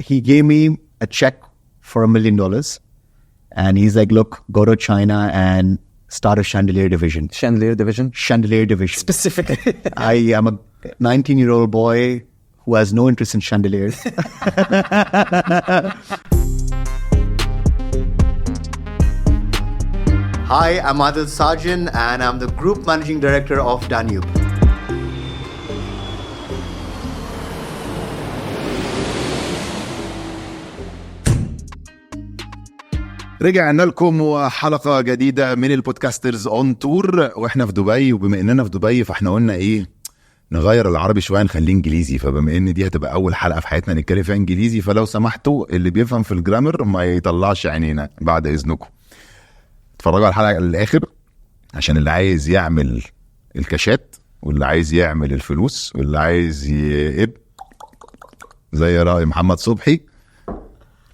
he gave me a check for $1 million. And he's like, look, go to China and start a chandelier division. Chandelier division? Chandelier division. Specifically. I am a 19-year-old boy who has no interest in chandeliers. Hi, I'm Adil Sajan and I'm the Group Managing Director of Danube. رجعنا لكم وحلقة جديدة من البودكاسترز اون تور واحنا في دبي. وبما اننا في دبي فاحنا قلنا ايه نغير العربي شوية نخليه انجليزي. فبما ان دي هتبقى اول حلقة في حياتنا نتكلم فيها انجليزي فلو سمحتوا اللي بيفهم في الجرامر ما يطلعش عينينا بعد اذنكم. اتفرجوا على الحلقة للآخر عشان اللي عايز يعمل الكاشات واللي عايز يعمل الفلوس واللي عايز زي رأي محمد صبحي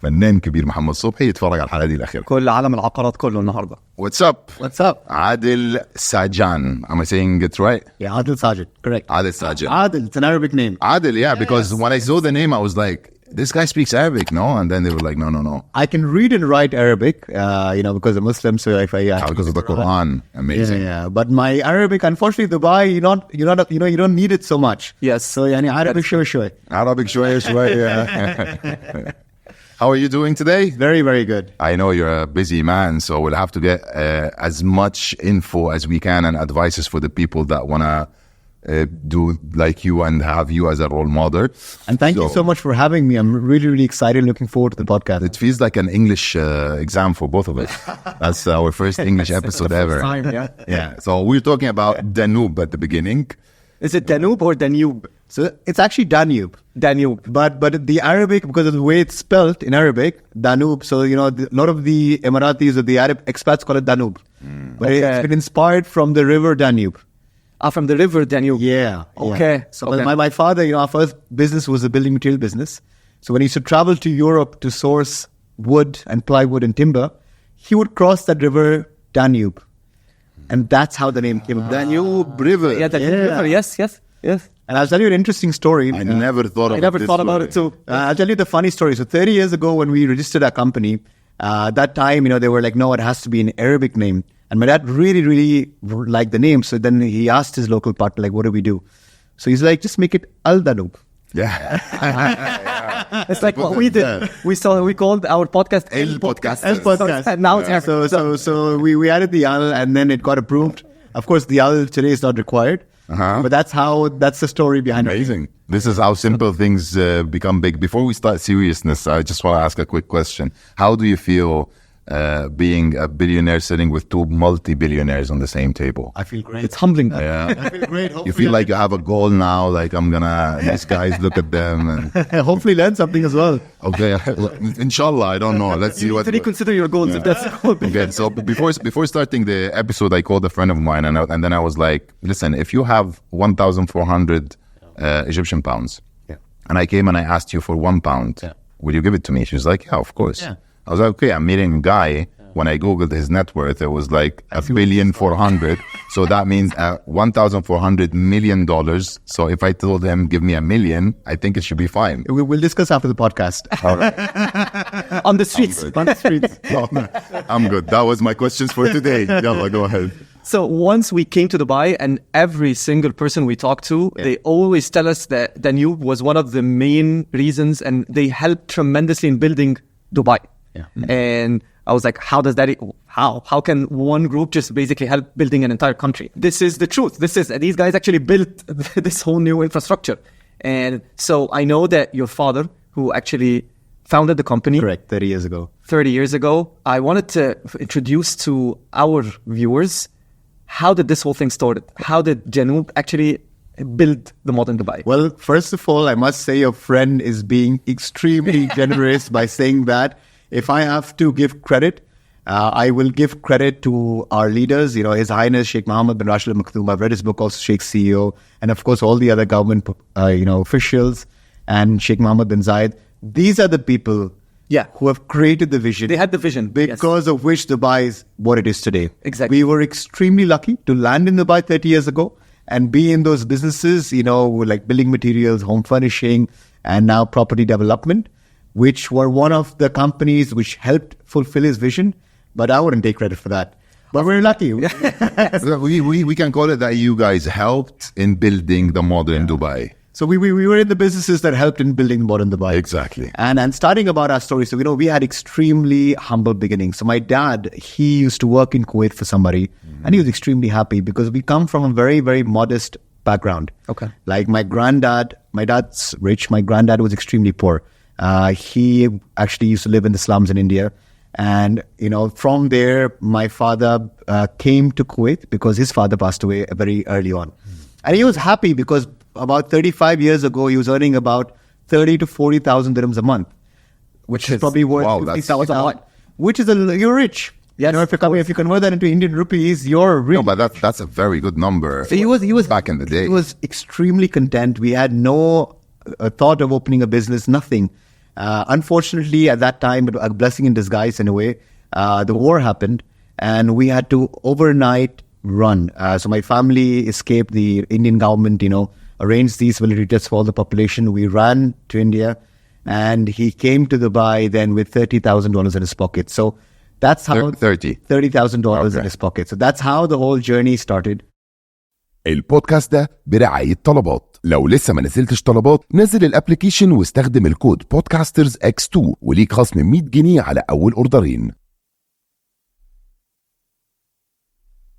فنان كبير محمد صبحي يتفرج على الحلقة دي الأخيرة. كل عالم العقارات كله النهاردة. What's up? What's up? Adil Sajan. Am I saying it right? Yeah, Adil Sajan. Correct. Adil Sajan. Adil, it's an Arabic name. Adil, yeah, because when I saw the name, I was like, this guy speaks Arabic, no? And then they were like, no. I can read and write Arabic, because I'm Muslim, so if I... because of the Quran. Amazing. Yeah. But my Arabic, unfortunately, Dubai, you don't need it so much. Yes. So, Arabic شوي. Arabic شوي, yeah. How are you doing today? Very, very good. I know you're a busy man, so we'll have to get as much info as we can and advices for the people that want to do like you and have you as a role model. And thank you so much for having me. I'm really, really excited, looking forward to the podcast. It feels like an English exam for both of us. That's our first English episode ever. Time, yeah. Yeah. So we're talking about Danube at the beginning. Is it Danube or Danube? So it's actually Danube. Danube. But the Arabic, because of the way it's spelled in Arabic, Danube. So, a lot of the Emiratis or the Arab expats call it Danube. But it's been inspired from the river Danube. From the river Danube. Yeah. Okay. Yeah. So my father, our first business was a building material business. So when he used to travel to Europe to source wood and plywood and timber, he would cross that river Danube. And that's how the name came about. Danube River. Yeah, Danube River. Yes. And I'll tell you an interesting story. I never thought about it too. I'll tell you the funny story. So 30 years ago when we registered our company, that time, they were like, no, it has to be an Arabic name. And my dad really, really liked the name. So then he asked his local partner, like, what do we do? So he's like, just make it Al Danube. Yeah. It's like what we did. We called our podcast El Podcast. El Podcast. And now it's So we added the Al and then it got approved. Of course, the Al today is not required. But that's the story behind it. Amazing. This is how simple things become big. Before we start seriousness, I just want to ask a quick question. How do you feel being a billionaire sitting with two multi-billionaires on the same table? I feel great. It's humbling. Yeah. I feel great. You feel like you have a goal now, like these guys look at them and hopefully learn something as well. okay, inshallah, I don't know. Let's see what. Reconsider your goals if that's cool. Okay, so before starting the episode, I called a friend of mine and then I was like, listen, if you have 1,400 Egyptian pounds, and I came and I asked you for £1, will you give it to me? She was like, yeah, of course. Yeah. I was like, okay, I'm meeting a guy. When I Googled his net worth, it was like $1,400,000,000. So that means $1,400 million. So if I told him, give me $1 million, I think it should be fine. We'll discuss after the podcast. All right. On the streets. I'm good. That was my questions for today. Yalla, go ahead. So once we came to Dubai and every single person we talked to, they always tell us that Danube was one of the main reasons and they helped tremendously in building Dubai. Yeah. And I was like, how can one group just basically help building an entire country? This is the truth. These guys actually built this whole new infrastructure. And so I know that your father, who actually founded the company. Correct, 30 years ago. I wanted to introduce to our viewers, how did this whole thing started? How did Danube actually build the modern Dubai? Well, first of all, I must say your friend is being extremely generous by saying that. If I have to give credit, I will give credit to our leaders, His Highness Sheikh Mohammed bin Rashid Al Maktoum. I've read his book, also Sheikh CEO, and of course all the other government, officials, and Sheikh Mohammed bin Zayed. These are the people who have created the vision. They had the vision. Because of which Dubai is what it is today. Exactly. We were extremely lucky to land in Dubai 30 years ago and be in those businesses, like building materials, home furnishing, and now property development. which were one of the companies which helped fulfill his vision. But I wouldn't take credit for that. But we're lucky. we can call it that you guys helped in building the model in Dubai. So we were in the businesses that helped in building modern Dubai. Exactly. And starting about our story, so we had extremely humble beginnings. So my dad, he used to work in Kuwait for somebody, and he was extremely happy because we come from a very, very modest background. Okay. Like my dad's rich. My granddad was extremely poor. He actually used to live in the slums in India. And, from there, my father came to Kuwait because his father passed away very early on. And he was happy because about 35 years ago, he was earning about 30 to 40,000 dirhams a month, which is probably worth 50,000. Which is you're rich. Yes, if you convert that into Indian rupees, you're rich. No, but that's a very good number. So he was back in the day. He was extremely content. We had no thought of opening a business, nothing. Unfortunately, at that time, a blessing in disguise in a way, the war happened and we had to overnight run. So my family escaped. The Indian government, arranged these military tests for all the population. We ran to India and he came to Dubai then with $30,000 in his pocket. So that's how $30,000 in his pocket. So that's how the whole journey started. البودكاست ده برعاية طلبات. لو لسه ما نزلتش طلبات نزل الابليكيشن واستخدم الكود بودكاسترز X2 وليك خصم 100 جنيه على أول أوردرين.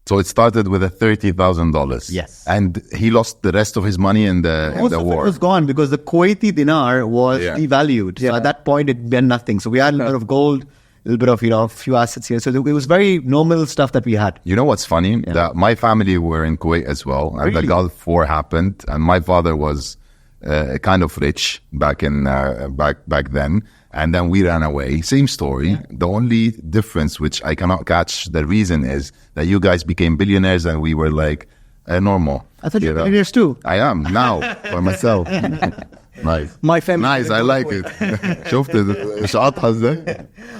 So it started with a $30,000. Yes. And he lost the rest of his money in the war. It was gone because the Kuwaiti dinar was devalued. So at that point, it meant nothing. So we had a lot of gold, a little bit of, a few assets here. So it was very normal stuff that we had. You know what's funny? That my family were in Kuwait as well. And the Gulf War happened. And my father was kind of rich back then. And then we ran away. Same story. Yeah. The only difference, which I cannot catch the reason, is that you guys became billionaires and we were like normal. I thought you were billionaires too. I am now for myself. Nice. My family. Nice. I like it.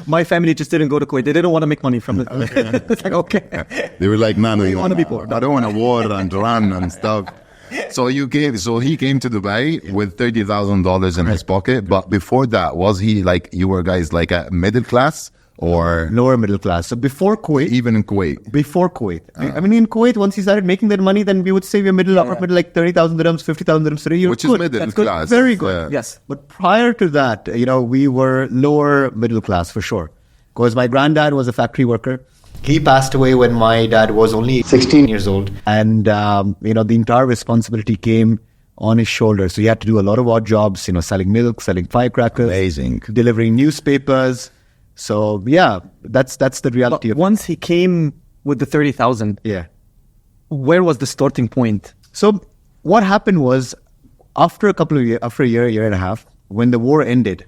My family just didn't go to Kuwait. They didn't want to make money from it. It's like, okay. They were like, no, you want to be poor. I don't want to war and run and stuff. So he came to Dubai with $30,000 in his pocket. But before that, was he like, you were guys like a middle class or lower middle class? So before Kuwait, even in Kuwait, I mean, in Kuwait, once he started making that money, then we would say we're middle, upper middle, like 30,000 dirhams, 50,000 dirhams a year, which is middle class. Very good. Yes. But prior to that, we were lower middle class for sure. Because my granddad was a factory worker. He passed away when my dad was only 16 years old. And, the entire responsibility came on his shoulders. So he had to do a lot of odd jobs, selling milk, selling firecrackers. Amazing. Delivering newspapers. So, yeah, that's the reality of it. Once he came with the 30,000, where was the starting point? So what happened was, after a year and a half, when the war ended,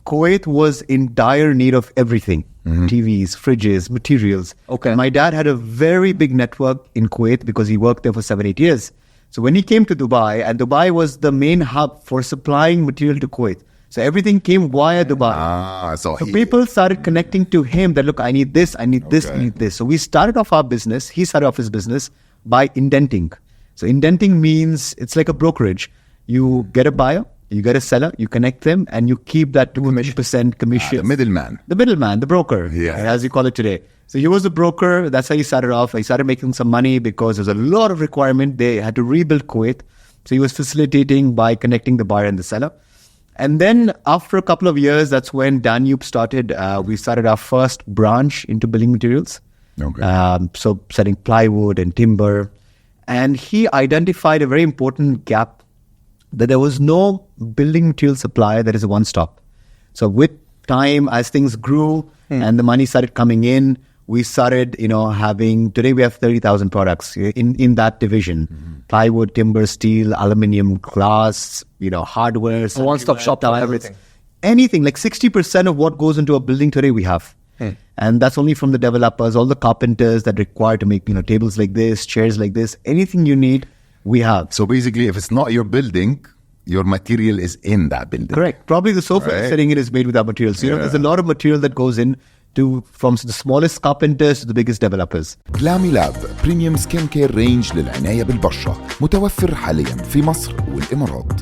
Kuwait was in dire need of everything. TVs, fridges, materials. Okay. My dad had a very big network in Kuwait because he worked there for 7-8 years. So when he came to Dubai, and Dubai was the main hub for supplying material to Kuwait. So everything came via Dubai. So people started connecting to him that, look, I need this, I need this, I need this. So we started off our business. He started off his business by indenting. So indenting means it's like a brokerage. You get a buyer, you get a seller, you connect them, and you keep that 2% commission. The middleman. The middleman, the broker, as you call it today. So he was the broker. That's how he started off. He started making some money because there's a lot of requirement. They had to rebuild Kuwait. So he was facilitating by connecting the buyer and the seller. And then after a couple of years, that's when Danube started. We started our first branch into building materials. Okay. So selling plywood and timber. And he identified a very important gap, that there was no building material supplier that is a one-stop. So with time, as things grew and the money started coming in, we started, having, today we have 30,000 products in that division. Plywood, timber, steel, aluminium, glass, hardware. A one-stop shop for everything. Anything, like 60% of what goes into a building today we have. And that's only from the developers, all the carpenters that require to make, tables like this, chairs like this, anything you need, we have. So basically, if it's not your building, your material is in that building. Correct. Probably the sofa you're sitting in is made with our materials. So, there's a lot of material that goes in from the smallest carpenters to the biggest developers. جلامي لاب بريميوم سكين كير رينج للعناية بالبشرة، متوفر حاليا في مصر والإمارات.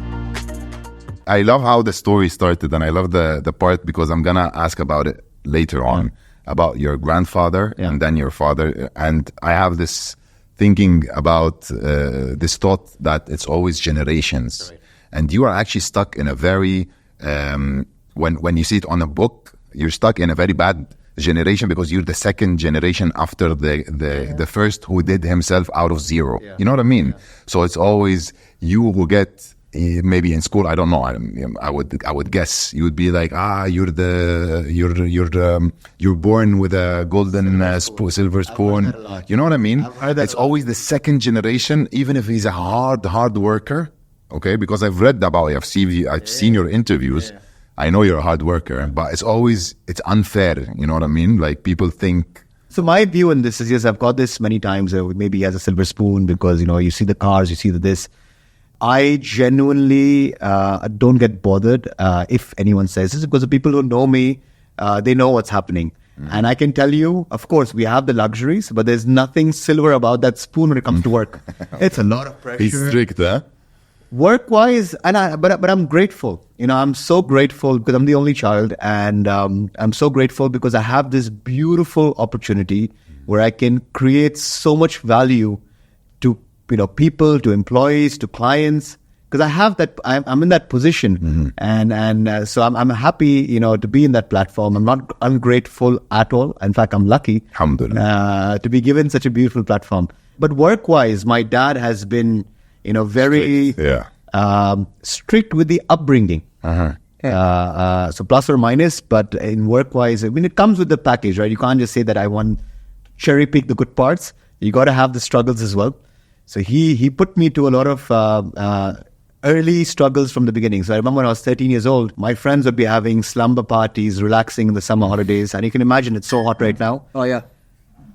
I love how the story started, and I love the part because I'm gonna ask about it later on about your grandfather and then your father. And I have this thinking about this thought that it's always generations, and you are actually stuck in a very when you see it on a book, you're stuck in a very bad generation because you're the second generation after the first who did himself out of zero. You know what I mean? So it's always you who get maybe in school. I don't know. I would guess you would be like, you're born with a golden silver spoon. You know what I mean? It's always the second generation, even if he's a hard worker. Okay, because I've read about you, I've seen your interviews. I know you're a hard worker, but it's unfair. You know what I mean? Like people think. So my view on this is, yes, I've got this many times. Maybe he has a silver spoon because, you see the cars, you see this. I genuinely don't get bothered if anyone says this, because the people who know me, they know what's happening. And I can tell you, of course, we have the luxuries, but there's nothing silver about that spoon when it comes to work. It's a lot of pressure. He's strict, huh? Work-wise, but I'm grateful. I'm so grateful because I'm the only child, and I'm so grateful because I have this beautiful opportunity where I can create so much value to people, to employees, to clients. Because I have that, I'm in that position, and so I'm happy, to be in that platform. I'm not ungrateful at all. In fact, I'm lucky, alhamdulillah, to be given such a beautiful platform. But work-wise, my dad has been very strict with the upbringing. So plus or minus, but in work-wise, it comes with the package, right? You can't just say that I want cherry-pick the good parts. You got to have the struggles as well. So he put me to a lot of early struggles from the beginning. So I remember when I was 13 years old, my friends would be having slumber parties, relaxing in the summer holidays. And you can imagine it's so hot right now. Oh, yeah.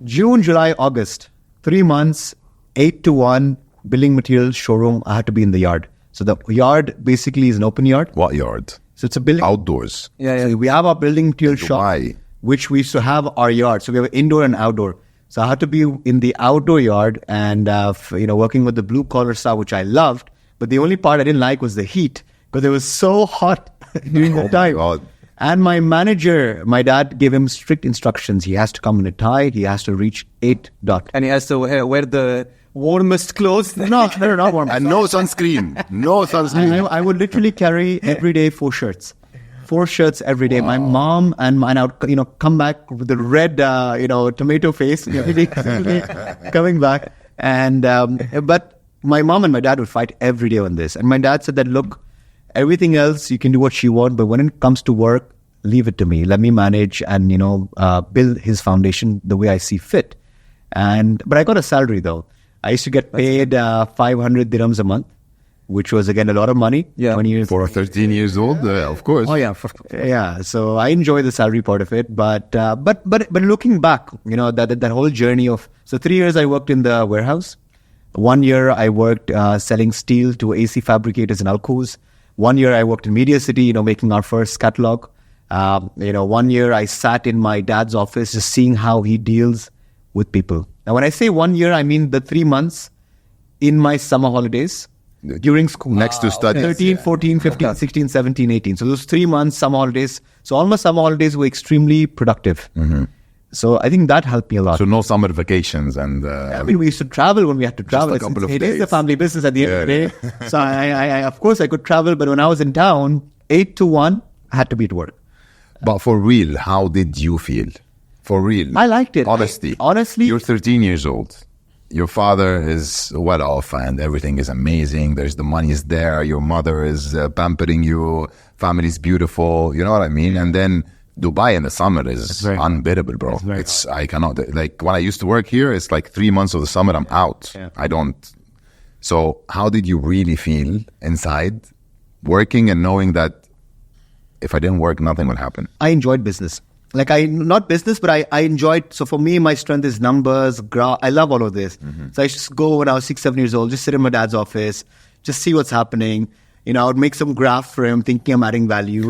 June, July, August, 3 months, 8 to 1, building materials showroom. I had to be in the yard. So the yard basically is an open yard. What yard? So it's a building. Outdoors. Yeah. So we have our building material shop, which we used to have our yard. So we have indoor and outdoor. So I had to be in the outdoor yard and, working with the blue collar stuff, which I loved. But the only part I didn't like was the heat because it was so hot during the time. God. And my manager, my dad gave him strict instructions. He has to come in a tie. He has to reach 8 dot. And he has to wear the warmest clothes. No, they're not warm. And no sunscreen. No sunscreen. I would literally carry every day 4 shirts. 4 shirts every day. Wow. My mom and mine, I would, come back with the red, tomato face coming back. And, but my mom and my dad would fight every day on this. And my dad said that, look, everything else, you can do what you want, but when it comes to work, leave it to me. Let me manage and, build his foundation the way I see fit. But I got a salary though. I used to get paid 500 dirhams a month, which was again a lot of money. Yeah. 20 years for 13 years old, of course. Oh yeah, yeah. So I enjoy the salary part of it, but looking back, that whole journey of 3 years I worked in the warehouse. 1 year I worked selling steel to AC fabricators in Alco's. 1 year I worked in Media City, making our first catalog. 1 year I sat in my dad's office just seeing how he deals with people. Now, when I say 1 year, I mean the 3 months in my summer holidays during school. Next to studies. 13, 14, 15, 16, 17, 18. So those 3 months, summer holidays. So all my summer holidays were extremely productive. Mm-hmm. So I think that helped me a lot. So no summer vacations and... we used to travel when we had to travel. Just a couple of days. It is a family business at the end of the day. So I of course, I could travel. But when I was in town, 8 to 1, I had to be at work. But for real, how did you feel? For real. I liked it. Honestly. Honestly. You're 13 years old. Your father is well off and everything is amazing. The money is there. Your mother is pampering you. Family's beautiful. You know what I mean? And then Dubai in the summer is unbearable, bro. I cannot, when I used to work here, it's like 3 months of the summer, I'm out. Yeah. I don't. So how did you really feel inside working and knowing that if I didn't work, nothing would happen? I enjoyed business. Not business, but I enjoyed, so for me, my strength is numbers, I love all of this. Mm-hmm. So I used to go when I was 6, 7 years old, just sit in my dad's office, just see what's happening. I would make some graph for him, thinking I'm adding value.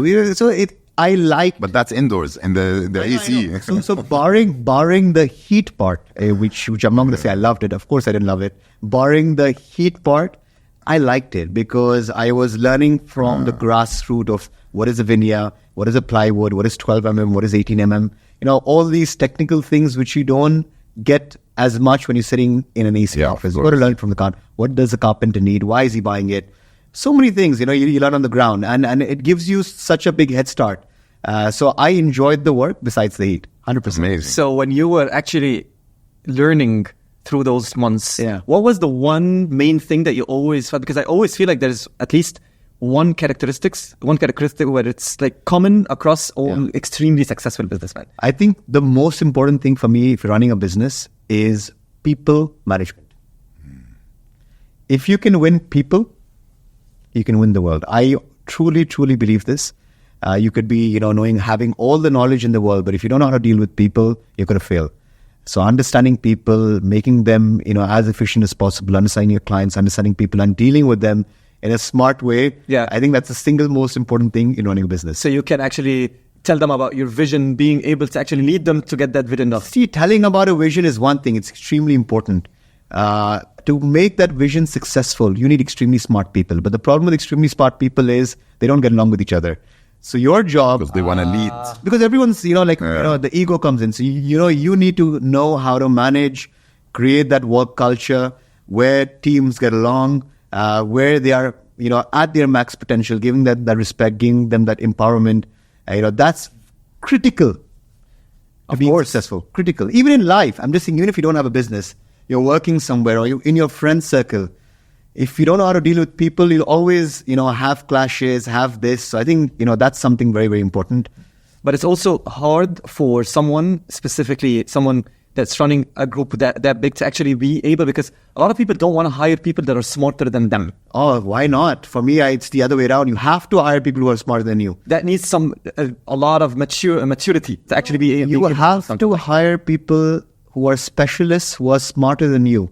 But that's indoors in the AC. So barring the heat part, which I'm not going to say I loved it. Of course I didn't love it. Barring the heat part, I liked it because I was learning from the grassroots of what is a veneer, what is a plywood, what is 12 mm, what is 18 mm. All these technical things which you don't get as much when you're sitting in an AC office. You've got to learn from the carpenter. What does the carpenter need? Why is he buying it? So many things, you learn on the ground, and it gives you such a big head start. So I enjoyed the work besides the heat, 100%. Amazing. So when you were actually learning through those months, what was the one main thing that you always felt? Because I always feel like there's at least one characteristic where it's like common across all extremely successful businessmen. I think the most important thing for me, if you're running a business, is people management. If you can win people, you can win the world. I truly, truly believe this. You could be, having all the knowledge in the world, but if you don't know how to deal with people, you're going to fail. So understanding people, making them, as efficient as possible, understanding your clients, understanding people and dealing with them in a smart way. Yeah. I think that's the single most important thing in running a business. So you can actually tell them about your vision, being able to actually lead them to get that vision done. See, telling about a vision is one thing. It's extremely important. To make that vision successful, you need extremely smart people. But the problem with extremely smart people is they don't get along with each other. So your job... Because they want to lead. Because everyone's, the ego comes in. So, you need to know how to manage, create that work culture where teams get along, where they are, at their max potential, giving that respect, giving them that empowerment. That's critical to be successful. Critical. Even in life, I'm just saying, even if you don't have a business, you're working somewhere or you're in your friend circle, if you don't know how to deal with people, you'll always, have clashes, have this. So I think, that's something very, very important. But it's also hard for someone, specifically someone that's running a group that big, to actually be able, because a lot of people don't want to hire people that are smarter than them. Oh, why not? For me, it's the other way around. You have to hire people who are smarter than you. That needs a lot of maturity to actually be able. You have to hire people who are specialists, who are smarter than you.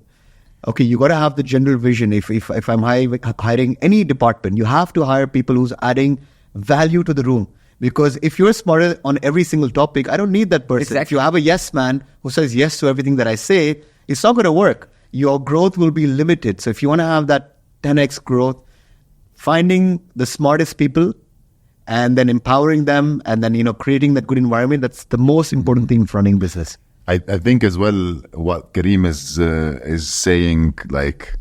Okay, you got to have the general vision. If I'm hiring any department, you have to hire people who's adding value to the room. Because if you're smarter on every single topic, I don't need that person. Exactly. If you have a yes man who says yes to everything that I say, it's not going to work. Your growth will be limited. So if you want to have that 10x growth, finding the smartest people and then empowering them and then, creating that good environment, that's the most important thing for running business. I think as well what Kareem is saying, like,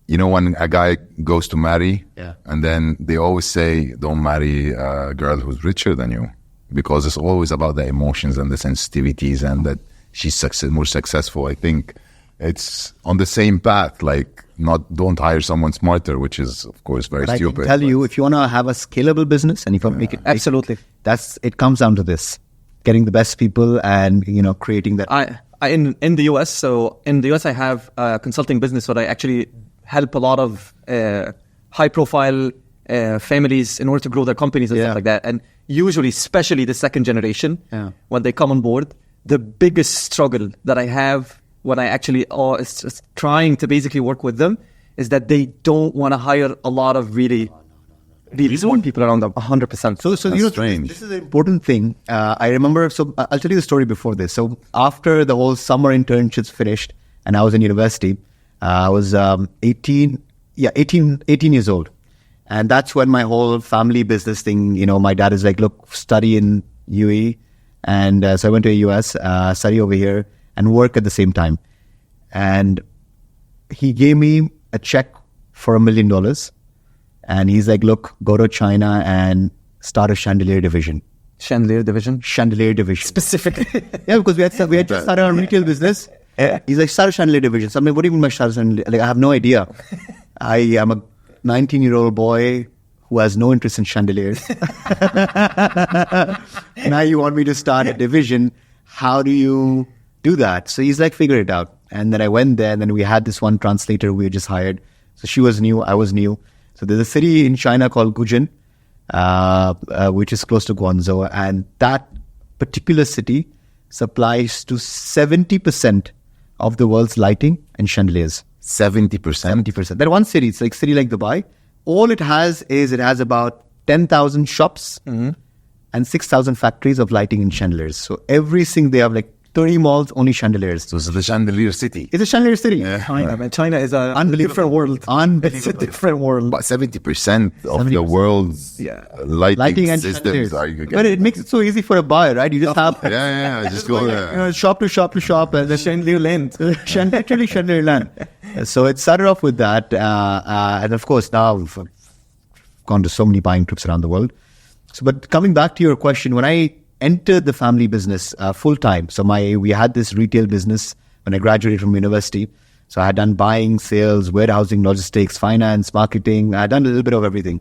when a guy goes to marry, and then they always say, don't marry a girl who's richer than you, because it's always about the emotions and the sensitivities and that she's more successful. I think it's on the same path, like, don't hire someone smarter, which is, of course, very stupid. I can tell you, if you want to have a scalable business and if you want to make it... Absolutely. It comes down to this. Getting the best people and, creating that. In the US, so in the US, I have a consulting business where I actually help a lot of high profile families in order to grow their companies and stuff like that. And usually, especially the second generation, when they come on board, the biggest struggle that I have when I actually is just trying to basically work with them is that they don't want to hire a lot of really smart people around them, 100%. So strange. This is an important thing. I remember, so I'll tell you the story before this. So after the whole summer internships finished and I was in university, I was 18 years old. And that's when my whole family business thing, my dad is like, look, study in UAE. And so I went to the US, study over here and work at the same time. And he gave me a check for $1 million. And he's like, look, go to China and start a chandelier division. Chandelier division? Chandelier division. Specifically. Yeah, because we had just started our retail business. He's like, start a chandelier division. So I'm like, what do you mean by start a chandelier? Like, I have no idea. I am a 19-year-old boy who has no interest in chandeliers. Now you want me to start a division. How do you do that? So he's like, figure it out. And then I went there and then we had this one translator we had just hired. So she was new, I was new. So there's a city in China called Guzhou, which is close to Guangzhou. And that particular city supplies to 70% of the world's lighting and chandeliers. 70%? 70%. That one city, it's like city like Dubai. All it has about 10,000 shops and 6,000 factories of lighting and chandeliers. So they have like 30 malls, only chandeliers. So it's the chandelier city. It's a chandelier city. China, man. China is a Unbelievable. different world. Unbelievable. It's a different world. But 70% of the 70%. world's Lighting and systems chandeliers. are you But it makes it so easy for a buyer, right? You just have just go there. shop to shop to shop, and The Chandelier land. literally chandelier land. So it started off with that, and of course now I've gone to so many buying trips around the world. So, but coming back to your question, when I entered the family business full time, so we had this retail business when I graduated from university. So I had done buying, sales, warehousing, logistics, finance, marketing. I had done a little bit of everything.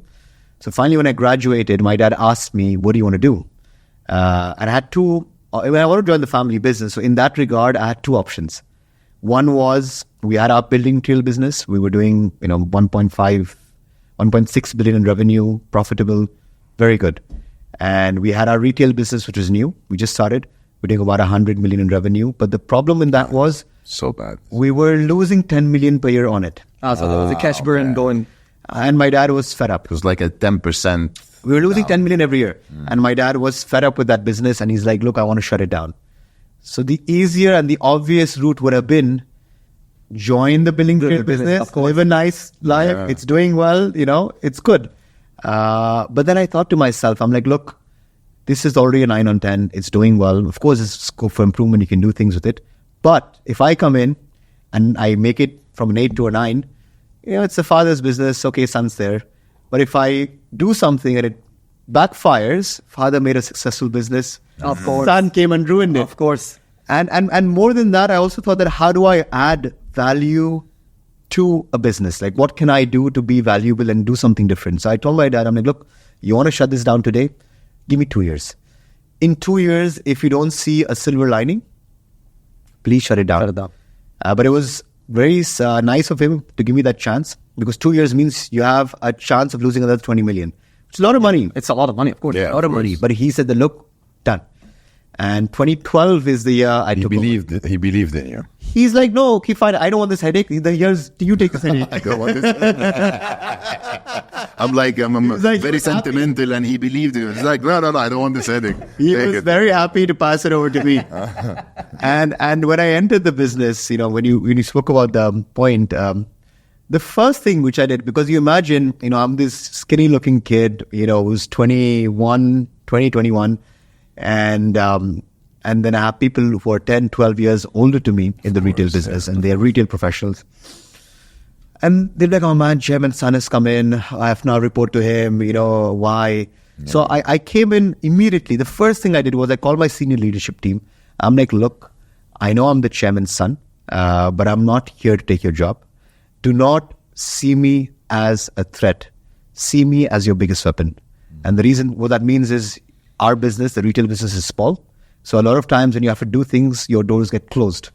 So finally, when I graduated, my dad asked me, "What do you want to do?" And I had two. When I wanted to join the family business, so in that regard, I had two options. One was we had our building material business. We were doing 1.6 billion in revenue, profitable, very good. And we had our retail business, which was new. We just started. We're doing about 100 million in revenue. But the problem in that was So bad. we were losing 10 million per year on it. So there was a cash burn going. And my dad was fed up. It was like a 10%. We were losing 10 million every year. And my dad was fed up with that business. And he's like, look, I want to shut it down. So the easier and the obvious route would have been join the building trade business, live a nice life. Yeah. It's doing well, it's good. But then I thought to myself, I'm like, look, this is already a 9 on 10. It's doing well. Of course, there's scope for improvement. You can do things with it. But if I come in and I make it from an 8 to a 9, it's the father's business. Okay, son's there. But if I do something and it backfires, father made a successful business. Of course. Son came and ruined it. Of course. And more than that, I also thought that how do I add value to a business? Like, what can I do to be valuable and do something different? So I told my dad, I'm like, look, you want to shut this down today? Give me 2 years. In 2 years, if you don't see a silver lining, please shut it down. Shut it down. But it was very nice of him to give me that chance, because 2 years means you have a chance of losing another 20 million. It's a lot of money. It's a lot of money, of course. Yeah. A lot of money. But he said, look, done. And 2012 is the year I took over. He believed in you. He's like, no, okay, fine. I don't want this headache. Here's, you take this headache. I don't want this. I'm like like, very sentimental, and he believed in it. He's like, no, I don't want this headache. He Take was it. very happy to pass it over to me. And when I entered the business, when you spoke about the point, the first thing which I did, because you imagine, I'm this skinny looking kid, who's 21, and then I have people who are 10, 12 years older to me in the retail business, and they're retail professionals. And they're like, oh man, Chairman's son has come in. I have to now report to him, why? Yeah. So I came in immediately. The first thing I did was I called my senior leadership team. I'm like, look, I know I'm the chairman's son, but I'm not here to take your job. Do not see me as a threat. See me as your biggest weapon. And the reason, what that means is our business, the retail business, is small. So a lot of times when you have to do things, your doors get closed.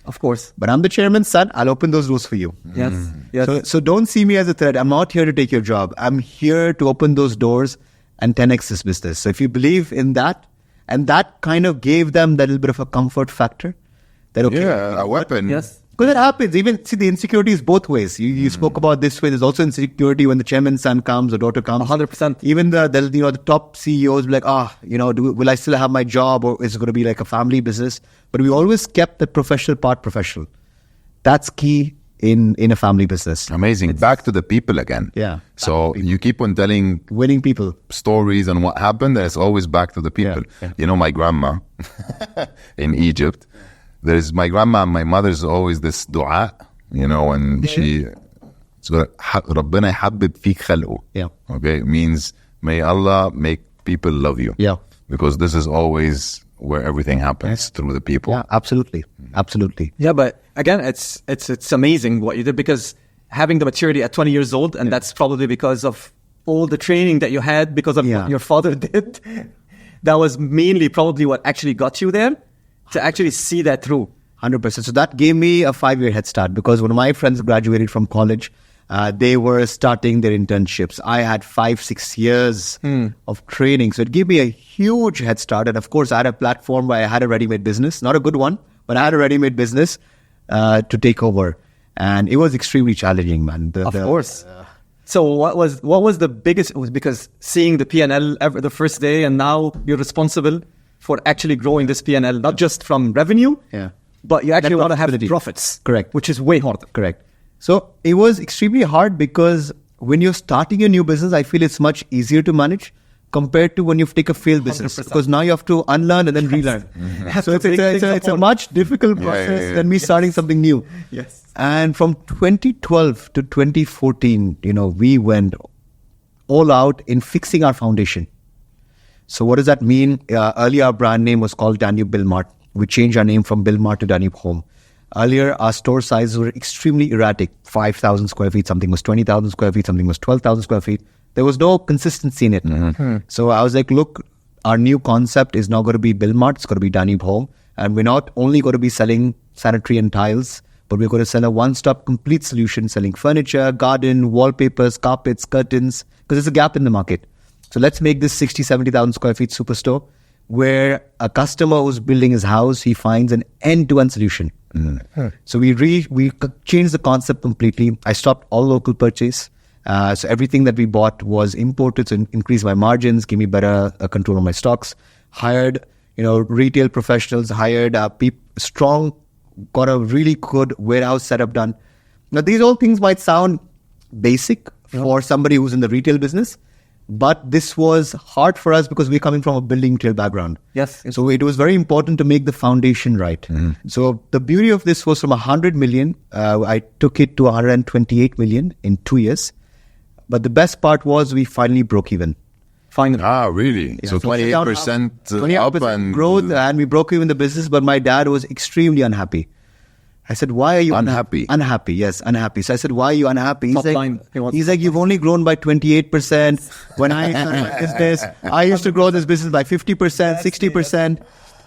Of course. But I'm the chairman's son. I'll open those doors for you. Yes. Yes. So don't see me as a threat. I'm not here to take your job. I'm here to open those doors and 10x this business. So if you believe in that, and that kind of gave them that little bit of a comfort factor. That okay, Yeah, a weapon. Yes. because it happens. Even see, the insecurity is both ways. You spoke about this way. There's also insecurity when the chairman's son comes or daughter comes. 100%. Even the top CEOs be like, will I still have my job, or is it going to be like a family business? But we always kept the professional part professional. That's key in a family business. Amazing. Back to the people again. Yeah. So you keep on telling Winning people. stories and what happened, and it's always back to the people. Yeah. You know, my grandma in Egypt, there's my grandma and my mother's always this dua, and she, so ربنا يحبب فيك خلقه. Yeah. Okay, means may Allah make people love you. Yeah. Because this is always where everything happens, through the people. Yeah, absolutely. Absolutely. Yeah, but again, it's amazing what you did, because having the maturity at 20 years old, and that's probably because of all the training that you had because of what your father did. That was mainly probably what actually got you there, to actually see that through. 100%. So that gave me a 5-year head start, because when my friends graduated from college, they were starting their internships. I had 5-6 years of training. So it gave me a huge head start. And of course, I had a platform where I had a ready-made business, not a good one, but I had a ready-made business to take over. And it was extremely challenging, man. Of course. So what was the biggest? It was because seeing the P&L the first day, and now you're responsible for actually growing this P&L, not just from revenue, but you actually want to have profits. Correct. Which is way harder. Correct. So it was extremely hard because when you're starting a new business, I feel it's much easier to manage compared to when you take a failed business, 100%. because now you have to unlearn and then relearn. So it's a much difficult process than me starting something new. Yes. And from 2012 to 2014, we went all out in fixing our foundation. So what does that mean? Earlier, our brand name was called Danube Bilmart. We changed our name from Bilmart to Danube Home. Earlier, our store sizes were extremely erratic. 5,000 square feet, something was 20,000 square feet, something was 12,000 square feet. There was no consistency in it. So I was like, look, our new concept is now going to be Bilmart. It's going to be Danube Home. And we're not only going to be selling sanitary and tiles, but we're going to sell a one-stop complete solution, selling furniture, garden, wallpapers, carpets, curtains, because there's a gap in the market. So let's make this 60, 70,000 square feet superstore where a customer who's building his house, he finds an end-to-end solution. So we changed the concept completely. I stopped all local purchase. So everything that we bought was imported to increase my margins, give me better control on my stocks. Hired, retail professionals, hired strong, got a really good warehouse setup done. Now, these all things might sound basic for somebody who's in the retail business, but this was hard for us because we're coming from a building material background. Yes. So it was very important to make the foundation right. So the beauty of this was from 100 million, I took it to 128 million in 2 years. But the best part was we finally broke even. Finally. Ah, really? So 28% up and growth, and we broke even the business. But my dad was extremely unhappy. I said, "Why are you unhappy?" Unhappy, yes, unhappy. So I said, "Why are you unhappy?" Top line. He's like, "You've only grown by 28%. When I started my business, I used to grow this business by 50%, 60%."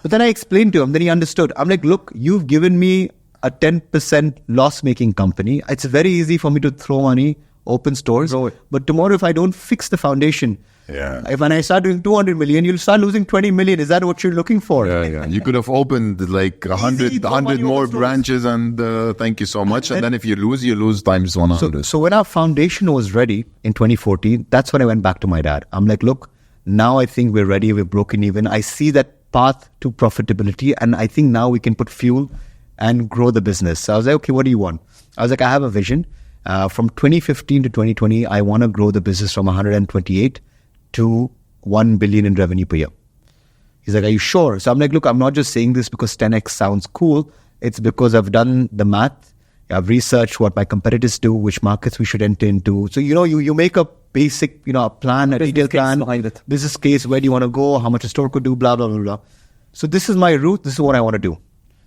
But then I explained to him. Then he understood. I'm like, "Look, you've given me a 10% loss-making company. It's very easy for me to throw money, open stores. But tomorrow, if I don't fix the foundation, when I start doing 200 million, you'll start losing 20 million. Is that what you're looking for?" You could have opened like 100 more branches and thank you so much. And then if you lose times 100. So when our foundation was ready in 2014, that's when I went back to my dad. I'm like, "Look, now I think we're ready. We're broken even. I see that path to profitability. And I think now we can put fuel and grow the business." So I was like, "Okay, what do you want?" I was like, "I have a vision. From 2015 to 2020, I want to grow the business from 128 to 1 billion in revenue per year." He's like, "Are you sure?" So I'm like, "Look, I'm not just saying this because 10x sounds cool. It's because I've done the math. I've researched what my competitors do, which markets we should enter into." So, you make a basic, a plan, a detailed plan, behind it. business case, where do you want to go, how much a store could do, blah, blah, blah, blah. So this is my route. This is what I want to do.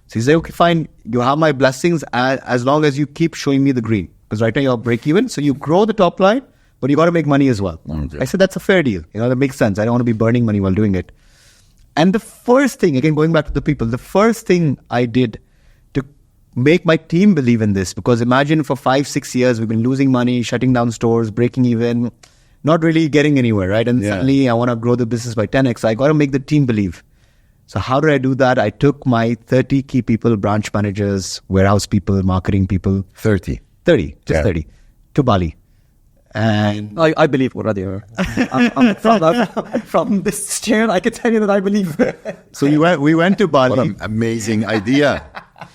So he's like, "Okay, fine. You have my blessings as long as you keep showing me the green. Because right now you're break even. So you grow the top line, but you got to make money as well." Okay. I said, "That's a fair deal. That makes sense. I don't want to be burning money while doing it." And the first thing, again, going back to the people, the first thing I did to make my team believe in this, because imagine for 5-6 years, we've been losing money, shutting down stores, breaking even, not really getting anywhere, right? And suddenly I want to grow the business by 10x. I got to make the team believe. So how did I do that? I took my 30 key people, branch managers, warehouse people, marketing people. 30, just 30, to Bali. And I believe already. From this chair, I can tell you that I believe. so we went to Bali. What an amazing idea.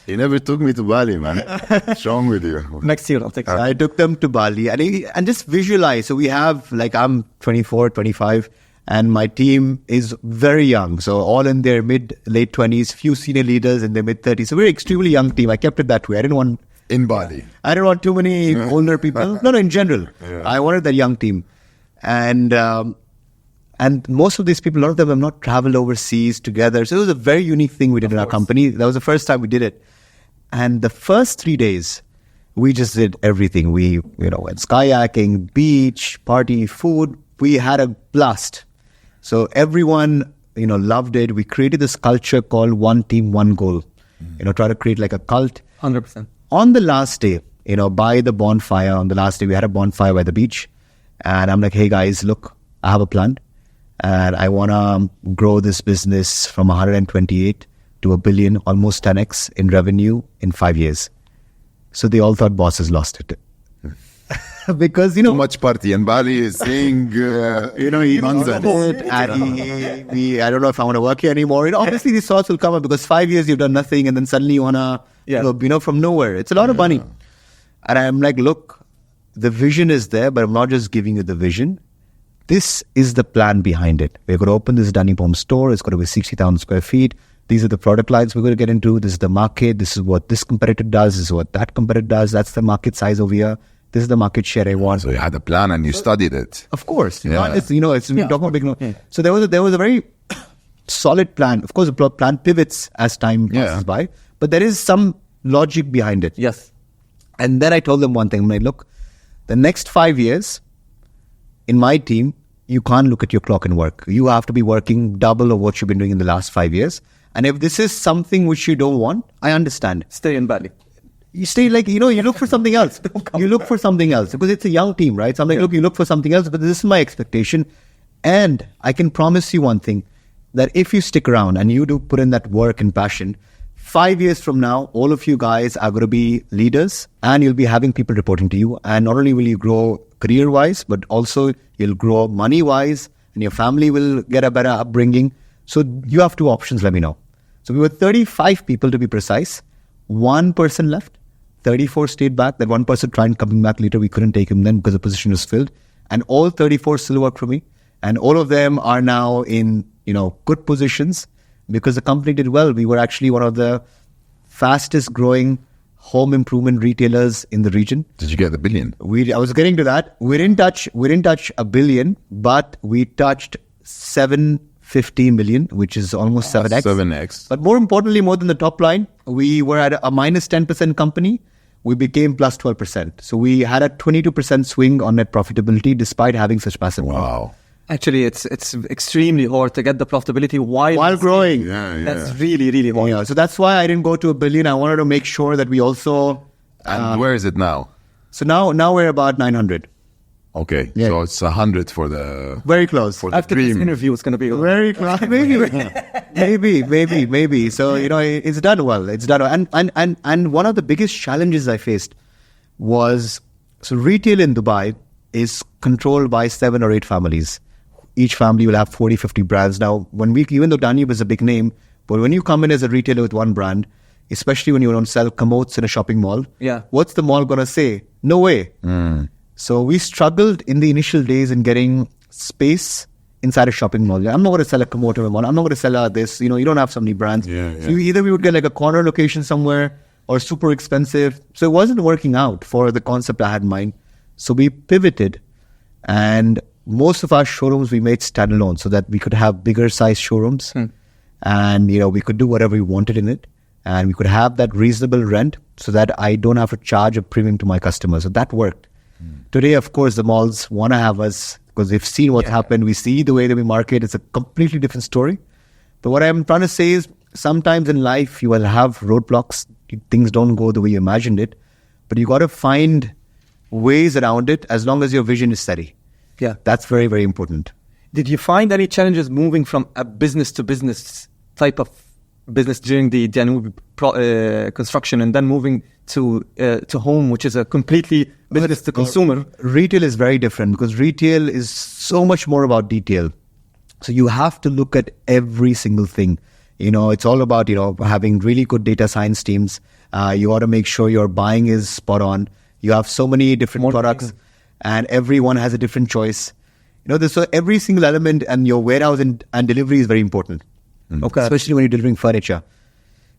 You never took me to Bali, man. What's wrong with you? Next year, I'll take that. I took them to Bali and just visualize. So we have, I'm 24, 25, and my team is very young. So all in their late 20s, few senior leaders in their mid 30s. So we're an extremely young team. I kept it that way. I didn't want too many older people. No, in general. I wanted that young team. And most of these people, a lot of them have not traveled overseas together. So it was a very unique thing we did in our company. That was the first time we did it. And the first 3 days, we just did everything. We, went kayaking, beach, party, food. We had a blast. So everyone, loved it. We created this culture called One Team, One Goal. Try to create like a cult. 100%. On the last day, by the bonfire, on the last day, we had a bonfire by the beach. And I'm like, "Hey guys, look, I have a plan. And I want to grow this business from 128 to 1 billion, almost 10x in revenue in 5 years." So they all thought boss has lost it. because, Too much party and Bali is saying, he runs it. And I don't know if I want to work here anymore. Obviously these thoughts will come up because 5 years you've done nothing and then suddenly you want to, from nowhere. It's a lot of money. And I'm like, look, the vision is there, but I'm not just giving you the vision. This is the plan behind it. We're going to open this Danny Bomb store. It's going to be 60,000 square feet. These are the product lines we're going to get into. This is the market. This is what this competitor does. This is what that competitor does. That's the market size over here. This is the market share I want. So you had a plan and you studied it. Of course. Yeah. It's talking about big. So there was a very solid plan. Of course, the plan pivots as time passes by, but there is some logic behind it. Yes. And then I told them one thing. I'm like, look, the next 5 years in my team, you can't look at your clock and work. You have to be working double of what you've been doing in the last 5 years. And if this is something which you don't want, I understand. Stay in Bali. You stay you look for something else. You look for something else because it's a young team, right? So I'm like, look, you look for something else, but this is my expectation. And I can promise you one thing, that if you stick around and you do put in that work and passion, 5 years from now, all of you guys are going to be leaders and you'll be having people reporting to you. And not only will you grow career-wise, but also you'll grow money-wise and your family will get a better upbringing. So you have two options, let me know. So we were 35 people to be precise. One person left. 34 stayed back. That one person tried coming back later. We couldn't take him then because the position was filled. And all 34 still work for me. And all of them are now in, good positions because the company did well. We were actually one of the fastest growing home improvement retailers in the region. Did you get the billion? I was getting to that. We didn't touch $1 billion, but we touched 750 million, which is almost 7x. 7x. But more importantly, more than the top line, we were at a minus 10% company. We became plus 12%. So we had a 22% swing on net profitability despite having such massive growth. Wow. Actually, it's extremely hard to get the profitability while growing. Yeah. That's really, really hard. Yeah, so that's why I didn't go to $1 billion. I wanted to make sure that we also... And where is it now? So now we're about 900. Okay, Yeah. so it's 100 for the... Very close. For the After this dream. interview, it's going to be... Very close. Maybe. So, it's done well. It's done well. And one of the biggest challenges I faced was, so retail in Dubai is controlled by 7 or 8 families. Each family will have 40, 50 brands. Now, even though Danube is a big name, but when you come in as a retailer with one brand, especially when you don't sell commodes in a shopping mall, what's the mall going to say? No way. So we struggled in the initial days in getting space inside a shopping mall. I'm not going to sell a commode to a mall. I'm not going to sell this. You don't have so many brands. So either we would get like a corner location somewhere or super expensive. So it wasn't working out for the concept I had in mind. So we pivoted and most of our showrooms we made standalone so that we could have bigger size showrooms and, we could do whatever we wanted in it. And we could have that reasonable rent so that I don't have to charge a premium to my customers. So that worked. Today, of course, the malls want to have us because they've seen what's happened. We see the way that we market. It's a completely different story. But what I'm trying to say is sometimes in life, you will have roadblocks. Things don't go the way you imagined it. But you got to find ways around it as long as your vision is steady. Yeah. That's very, very important. Did you find any challenges moving from a business to business type of business during the Danube construction and then moving to home, which is a completely business to consumer? Retail is very different because retail is so much more about detail. So you have to look at every single thing. It's all about, having really good data science teams. You ought to make sure your buying is spot on. You have so many different products and everyone has a different choice. So every single element and your warehouse and delivery is very important. Okay. Especially when you're delivering furniture.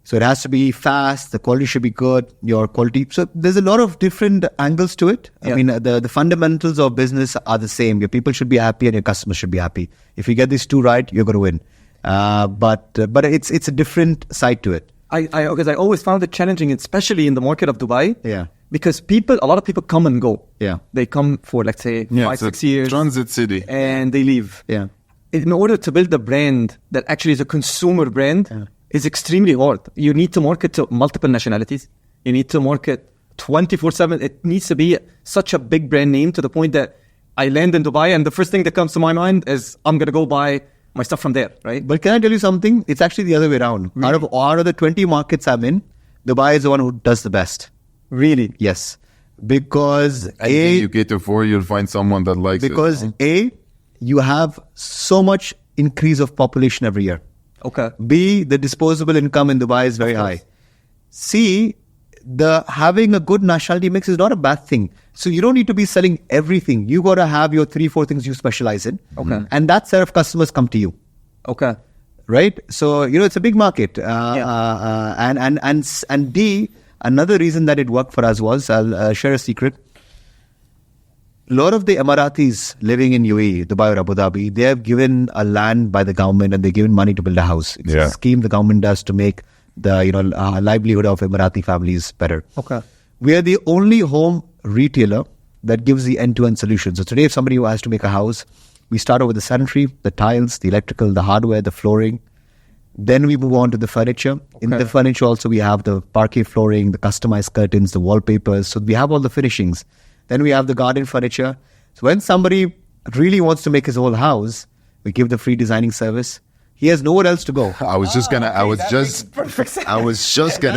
So it has to be fast, the quality should be good, your quality. So there's a lot of different angles to it. I mean, the fundamentals of business are the same. Your people should be happy and your customers should be happy. If you get these two right, you're going to win. But it's a different side to it. Because I always found it challenging, especially in the market of Dubai. Yeah. Because a lot of people come and go. Yeah. They come for, let's say, 5-6 years. Transit city. And they leave. Yeah. In order to build a brand that actually is a consumer brand is extremely hard. You need to market to multiple nationalities. You need to market 24/7. It needs to be such a big brand name to the point that I land in Dubai and the first thing that comes to my mind is I'm going to go buy my stuff from there, right? But can I tell you something? It's actually the other way around. Really? Out of the 20 markets I'm in, Dubai is the one who does the best. Really? Yes. Because Anything you cater for, you'll find someone that likes it. because you have so much increase of population every year. Okay. B, the disposable income in Dubai is very high. C, the having a good nationality mix is not a bad thing. So you don't need to be selling everything. You got to have your 3-4 things you specialize in. Okay. And that set of customers come to you. Okay. Right? So, it's a big market. And D, another reason that it worked for us was, I'll share a secret. A lot of the Emiratis living in UAE, Dubai or Abu Dhabi, they have given a land by the government and they're given money to build a house. It's a scheme the government does to make the livelihood of Emirati families better. Okay. We are the only home retailer that gives the end-to-end solution. So today, if somebody has to make a house, we start off with the sanitary, the tiles, the electrical, the hardware, the flooring. Then we move on to the furniture. In the furniture also, we have the parquet flooring, the customized curtains, the wallpapers. So we have all the finishings. Then we have the garden furniture. So when somebody really wants to make his whole house, we give the free designing service. He has nowhere else to go. I was just gonna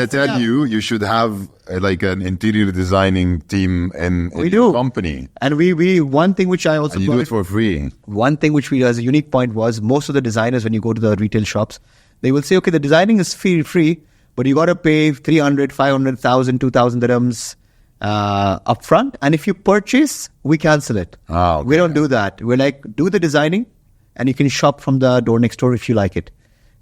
tell you should have like an interior designing team in your company. And we one thing which I also And you do it for free. One thing which we, as a unique point, was most of the designers, when you go to the retail shops, they will say, okay, the designing is free, but you got to pay 300, 500, 1,000, 2,000 dirhams upfront. And if you purchase, we cancel it. Okay. We don't do that. We're like, do the designing and you can shop from the door next door if you like it.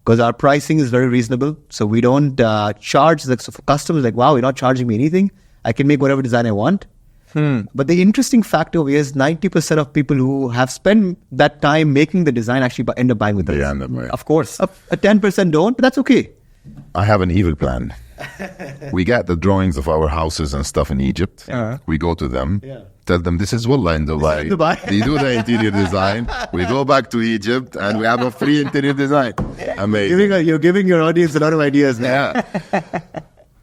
Because our pricing is very reasonable. So we don't charge so for customers like, wow, you're not charging me anything. I can make whatever design I want. But the interesting factor over here is 90% of people who have spent that time making the design actually end up buying with us. Yeah, Of course. A 10% don't, but that's okay. I have an evil plan. We get the drawings of our houses and stuff in Egypt. We go to them. Tell them this is Wallah in Dubai. They do the interior design. We go back to Egypt and we have a free interior design. Amazing. You're giving your audience a lot of ideas now. Yeah.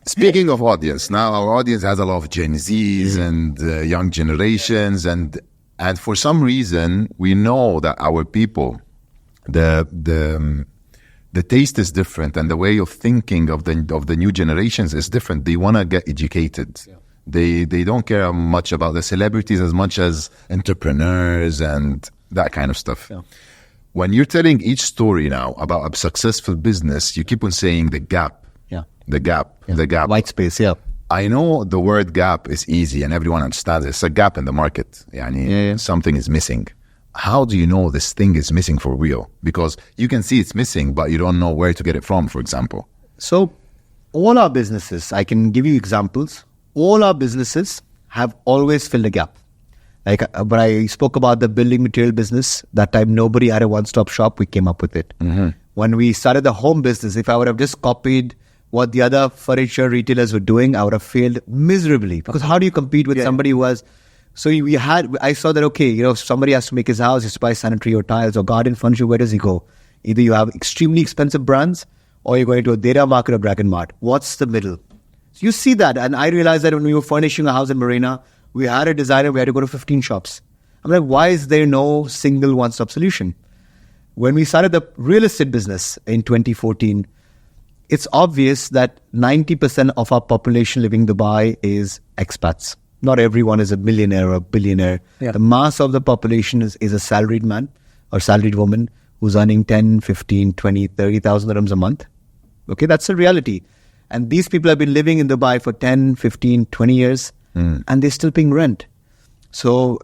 Speaking of audience, now our audience has a lot of Gen Zs and young generations, and for some reason we know that our people, the taste is different, and the way of thinking of the new generations is different. They want to get educated. They don't care much about the celebrities as much as entrepreneurs and that kind of stuff. When you're telling each story now about a successful business, you keep on saying the gap. The gap. White space, I know the word gap is easy and everyone understands it. It's a gap in the market. Something is missing. How do you know this thing is missing for real? Because you can see it's missing, but you don't know where to get it from, for example. So all our businesses, I can give you examples. All our businesses have always filled a gap. Like when I spoke about the building material business, that time nobody had a one-stop shop. We came up with it. When we started the home business, if I would have just copied what the other furniture retailers were doing, I would have failed miserably. Because how do you compete with somebody who has... So I saw that, okay, if somebody has to make his house, he has to buy sanitary or tiles or garden furniture, where does he go? Either you have extremely expensive brands or you're going to a Data Market or Dragon Mart. What's the middle? So you see that. And I realized that when we were furnishing a house in Marina, we had a designer, we had to go to 15 shops. I'm like, why is there no single one-stop solution? When we started the real estate business in 2014, it's obvious that 90% of our population living in Dubai is expats. Not everyone is a millionaire or a billionaire. The mass of the population is a salaried man or salaried woman who's earning 10, 15, 20, 30,000 dirhams a month. Okay, that's the reality. And these people have been living in Dubai for 10, 15, 20 years and they're still paying rent. So,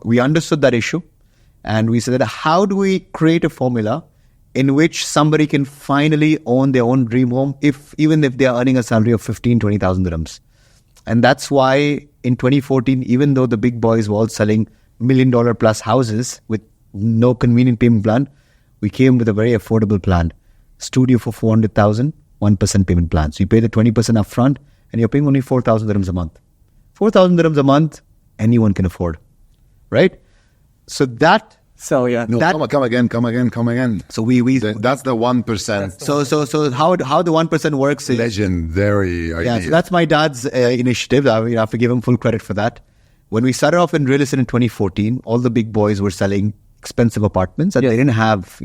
we understood that issue and we said that how do we create a formula in which somebody can finally own their own dream home, even if they are earning a salary of 15, 20,000 dirhams. And that's why in 2014, even though the big boys were all selling $1 million plus houses with no convenient payment plan, we came with a very affordable plan. Studio for 400,000, 1% payment plan. So you pay the 20% upfront and you're paying only 4,000 dirhams a month. 4,000 dirhams a month, anyone can afford, right? So that... So come again. So we that's the 1%. So how the 1% works is legendary idea. So that's my dad's initiative. I have to give him full credit for that. When we started off in real estate in 2014, all the big boys were selling expensive apartments, and they didn't have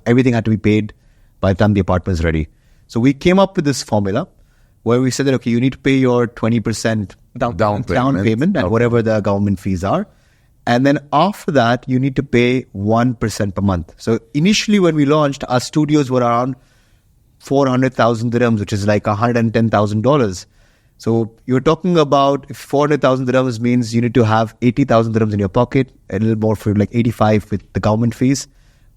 everything had to be paid by the time the apartment is ready. So we came up with this formula where we said that okay, you need to pay your 20% Down payment and whatever the government fees are. And then after that, you need to pay 1% per month. So initially when we launched, our studios were around 400,000 dirhams, which is like $110,000. So you're talking about 400,000 dirhams means you need to have 80,000 dirhams in your pocket, a little more for like 85 with the government fees,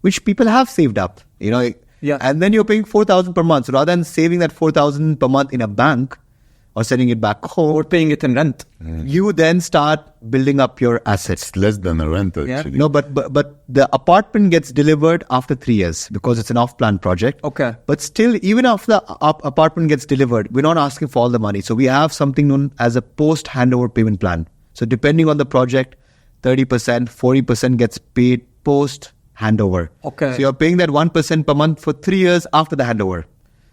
which people have saved up, you know. Yeah. And then you're paying 4,000 per month. So rather than saving that 4,000 per month in a bank or sending it back home, or paying it in rent. you then start building up your assets. It's less than a rent, actually. No, but the apartment gets delivered after 3 years because it's an off-plan project. Okay. But still, even after the apartment gets delivered, we're not asking for all the money. So we have something known as a post-handover payment plan. So depending on the project, 30%, 40% gets paid post-handover. Okay. So you're paying that 1% per month for 3 years after the handover.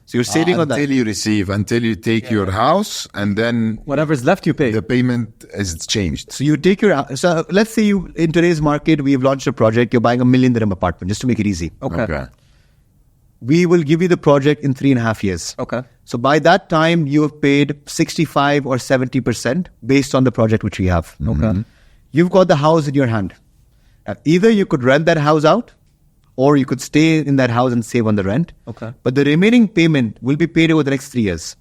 So you're saving on that. Until you receive, until you take your house, and then Whatever's left, you pay. the payment is changed. So you take so let's say you, in today's market, we've launched a project, you're buying $1 million dirham apartment, just to make it easy. Okay. We will give you the project in 3.5 years. Okay. So by that time, you have paid 65 or 70% based on the project which we have. Okay. You've got the house in your hand. Now, either you could rent that house out, or you could stay in that house and save on the rent. Okay. But the remaining payment will be paid over the next 3 years.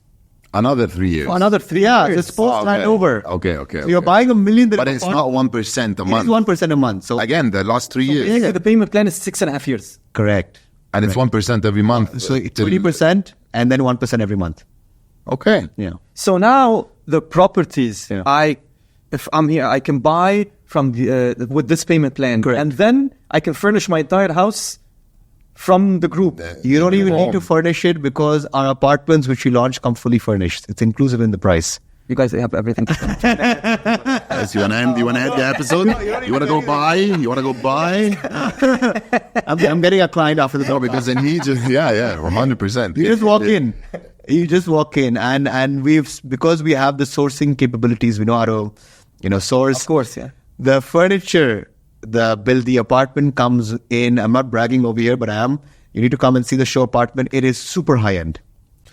Another 3 years. Another 3 Yeah, years. it's post-handover. Okay. So you're buying $1 million dirham But it's not 1% a It month. is 1% a month. So Again, the last 3 years. So the payment plan is 6.5 years. correct. And it's 1% every month. So till- 20% and then 1% every month. Okay. Yeah. So now the properties, Yeah. if I'm here, I can buy from with this payment plan. Correct. And then I can furnish my entire house from the group. You don't even need to Home. furnish it because our apartments which we launch come fully furnished. It's inclusive in the price. You guys have everything. Yes, you wanna end the episode? You wanna go buy? You wanna go buy? I'm getting a client after the No, because then he just 100%. You just walk in. You just walk in and because we have the sourcing capabilities, we know how to, source. Of course, yeah. The furniture, the apartment comes in. I'm not bragging over here, but I am. You need to come and see the show apartment. It is super high end.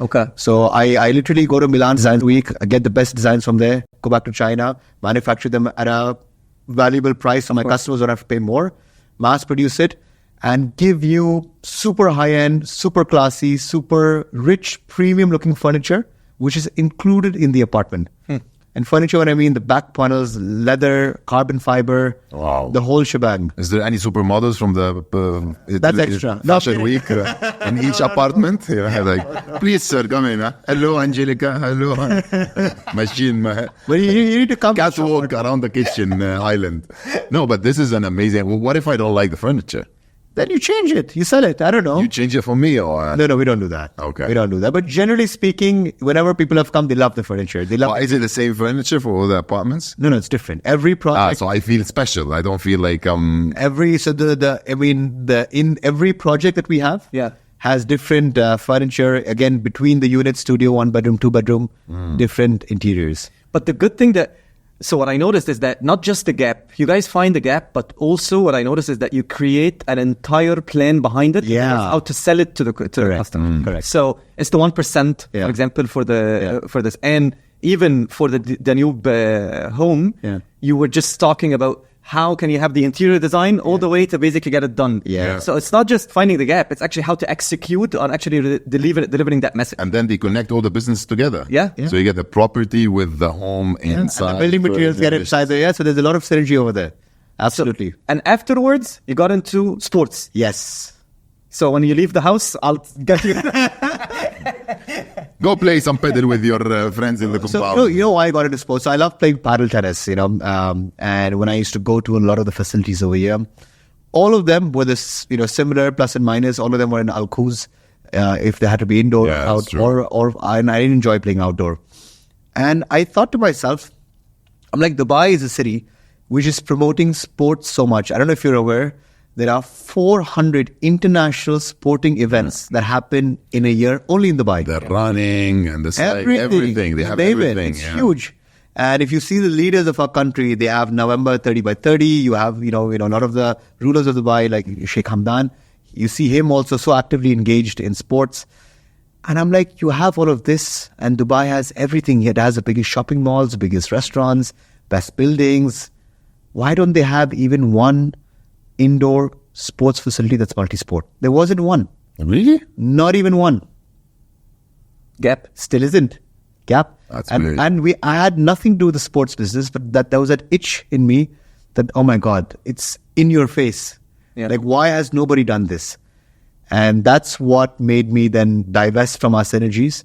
Okay. So I literally go to Milan Design Week, get the best designs from there, go back to China, manufacture them at a valuable price so my customers don't have to pay more, mass produce it, and give you super high-end, super classy, super rich, premium-looking furniture, which is included in the apartment. And furniture, what I mean, the back panels, leather, carbon fiber, Wow. the whole shebang. Is there any supermodels from the That's extra. Fashion Week in each apartment? Like, please, sir, come in. Hello, Angelica. Hello. Machine. But you need to come. Catwalk around the kitchen island. No, but this is an amazing. Well, what if I don't like the furniture? Then you change it. You sell it. I don't know. You change it for me, or No, we don't do that. Okay. We don't do that. But generally speaking, whenever people have come, they love the furniture. They love. is it the same furniture for all the apartments? No, it's different. Every project. So I feel special. I don't feel like Every in every project that we have, Yeah. has different furniture. Again, between the units, studio, 1 bedroom, 2 bedroom, different interiors. But the good thing so what I noticed is that not just the gap, you guys find the gap, but also what I noticed is that you create an entire plan behind it. Yeah. How to sell it to the customer. Correct. So it's the 1%, Yeah. for example, for for this, and even for the Danube home, Yeah. you were just talking about how can you have the interior design all the way to basically get it done. Yeah. So it's not just finding the gap; it's actually how to execute on actually delivering that message. and then they connect all the business together. Yeah. So you get the property with the home inside. And the building materials get inside there. Yeah, so there's a lot of synergy over there. Absolutely. And afterwards, you got into sports. Yes. So when you leave the house, I'll get you. Go play some pedal with your friends in the compound. So, you know why I got into sports? So I love playing paddle tennis, and when I used to go to a lot of the facilities over here, all of them were this, similar plus and minus. All of them were in alcoves, if they had to be indoor, Yeah, that's true. and I didn't enjoy playing outdoor. And I thought to myself, I'm like, Dubai is a city which is promoting sports so much. I don't know if you're aware, there are 400 international sporting events that happen in a year only in Dubai. The running and the everything. They have Name it. everything. It's huge. And if you see the leaders of our country, they have November 30 by 30. You have, a lot of the rulers of Dubai, like Sheikh Hamdan. You see him also so actively engaged in sports. And I'm like, you have all of this, and Dubai has everything. It has the biggest shopping malls, the biggest restaurants, best buildings. Why don't they have even one indoor sports facility that's multi-sport? There wasn't one. Really? Not even one. Gap. Still isn't. Gap. That's and weird. and I had nothing to do with the sports business, but there was that itch in me that, oh my God, it's in your face. Yeah. Like, why has nobody done this? And that's what made me then divest from our synergies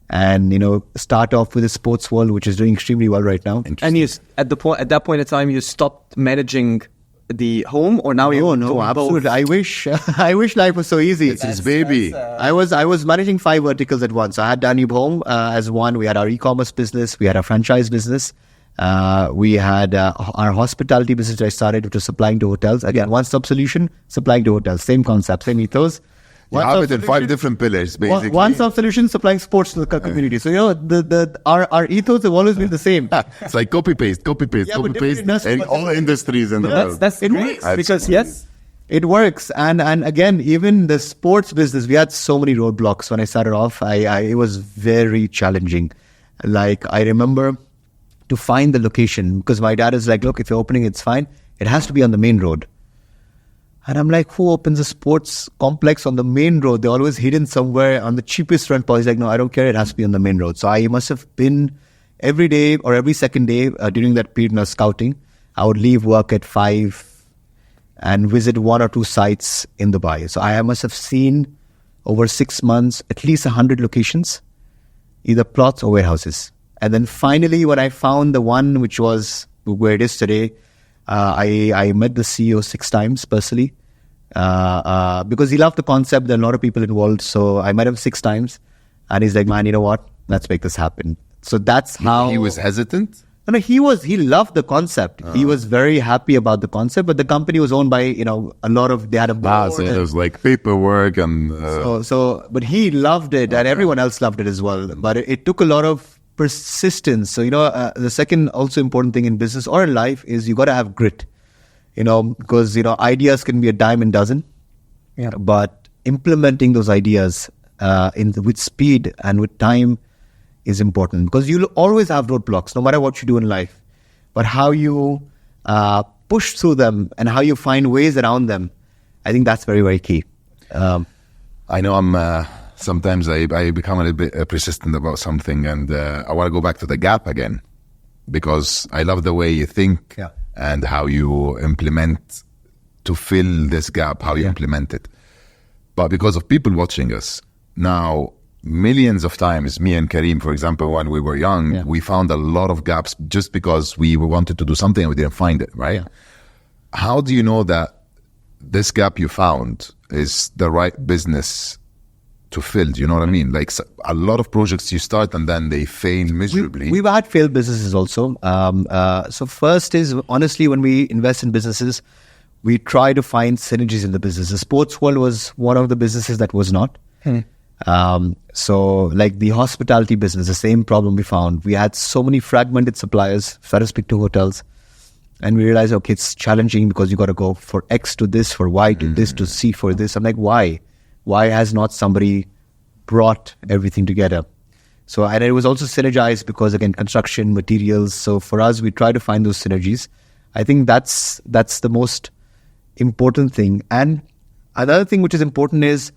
and, start off with the sports world, which is doing extremely well right now. And you at that point in time, you stopped managing the home, or now you're No, doing absolutely. both? I wish life was so easy. It's his baby. I was managing 5 verticals at once. I had Danube Home as one. We had our e-commerce business. We had our franchise business. We had our hospitality business I started, which was supplying to hotels. Again, one-stop solution, supplying to hotels. Same concept, same ethos. You have it in 5 different pillars, basically. One-stop solution, supplying sports to the community. So, our ethos have always been the same. It's like copy-paste Yeah, but different industries, in but- all industries in the world. That's It great, works. That's because cool. yes, It works. And again, even the sports business, we had so many roadblocks when I started off. It was very challenging. Like, I remember to find the location, because my dad is like, look, if you're opening, it's fine. It has to be on the main road. And I'm like, who opens a sports complex on the main road? They're always hidden somewhere on the cheapest rent policy. He's like, no, I don't care. It has to be on the main road. So I must have been every day or every second day during that period of scouting. I would leave work at 5 and visit 1 or 2 sites in Dubai. So I must have seen over 6 months at least 100 locations, either plots or warehouses. And then finally, when I found the one which was where it is today, I met the CEO 6 times personally because he loved the concept. There are a lot of people involved. So I met him 6 times and he's like, man, you know what? Let's make this happen. So that's how... He was hesitant? No, he loved the concept. He was very happy about the concept, but the company was owned by, a lot of, they had a board. So it was like paperwork and... But he loved it and everyone else loved it as well. But it took a lot of persistence. So, the second also important thing in business or in life is you got to have grit, because, ideas can be a dime a dozen. Yeah. But implementing those ideas with speed and with time is important, because you'll always have roadblocks no matter what you do in life. But how you push through them and how you find ways around them, I think that's very, very key. I know I'm... sometimes I become a little bit persistent about something, and I want to go back to the gap again, because I love the way you think and how you implement to fill this gap, how you implement it. But because of people watching us now, millions of times, me and Kareem, for example, when we were young, we found a lot of gaps just because we wanted to do something and we didn't find it, right? Yeah. How do you know that this gap you found is the right business to fill? Do you know what I mean? Like, a lot of projects you start and then they fail miserably. We've had failed businesses also. So first is, honestly, when we invest in businesses, we try to find synergies in the business. The sports world was one of the businesses that was not. So like the hospitality business, the same problem we found. We had so many fragmented suppliers, started to speak to hotels, and we realized, okay, it's challenging because you got to go for X to this, for Y to this, to C for this. I'm like, why? Why has not somebody brought everything together? So, and it was also synergized because, again, construction, materials. So for us, we try to find those synergies. I think that's the most important thing. And another thing which is important is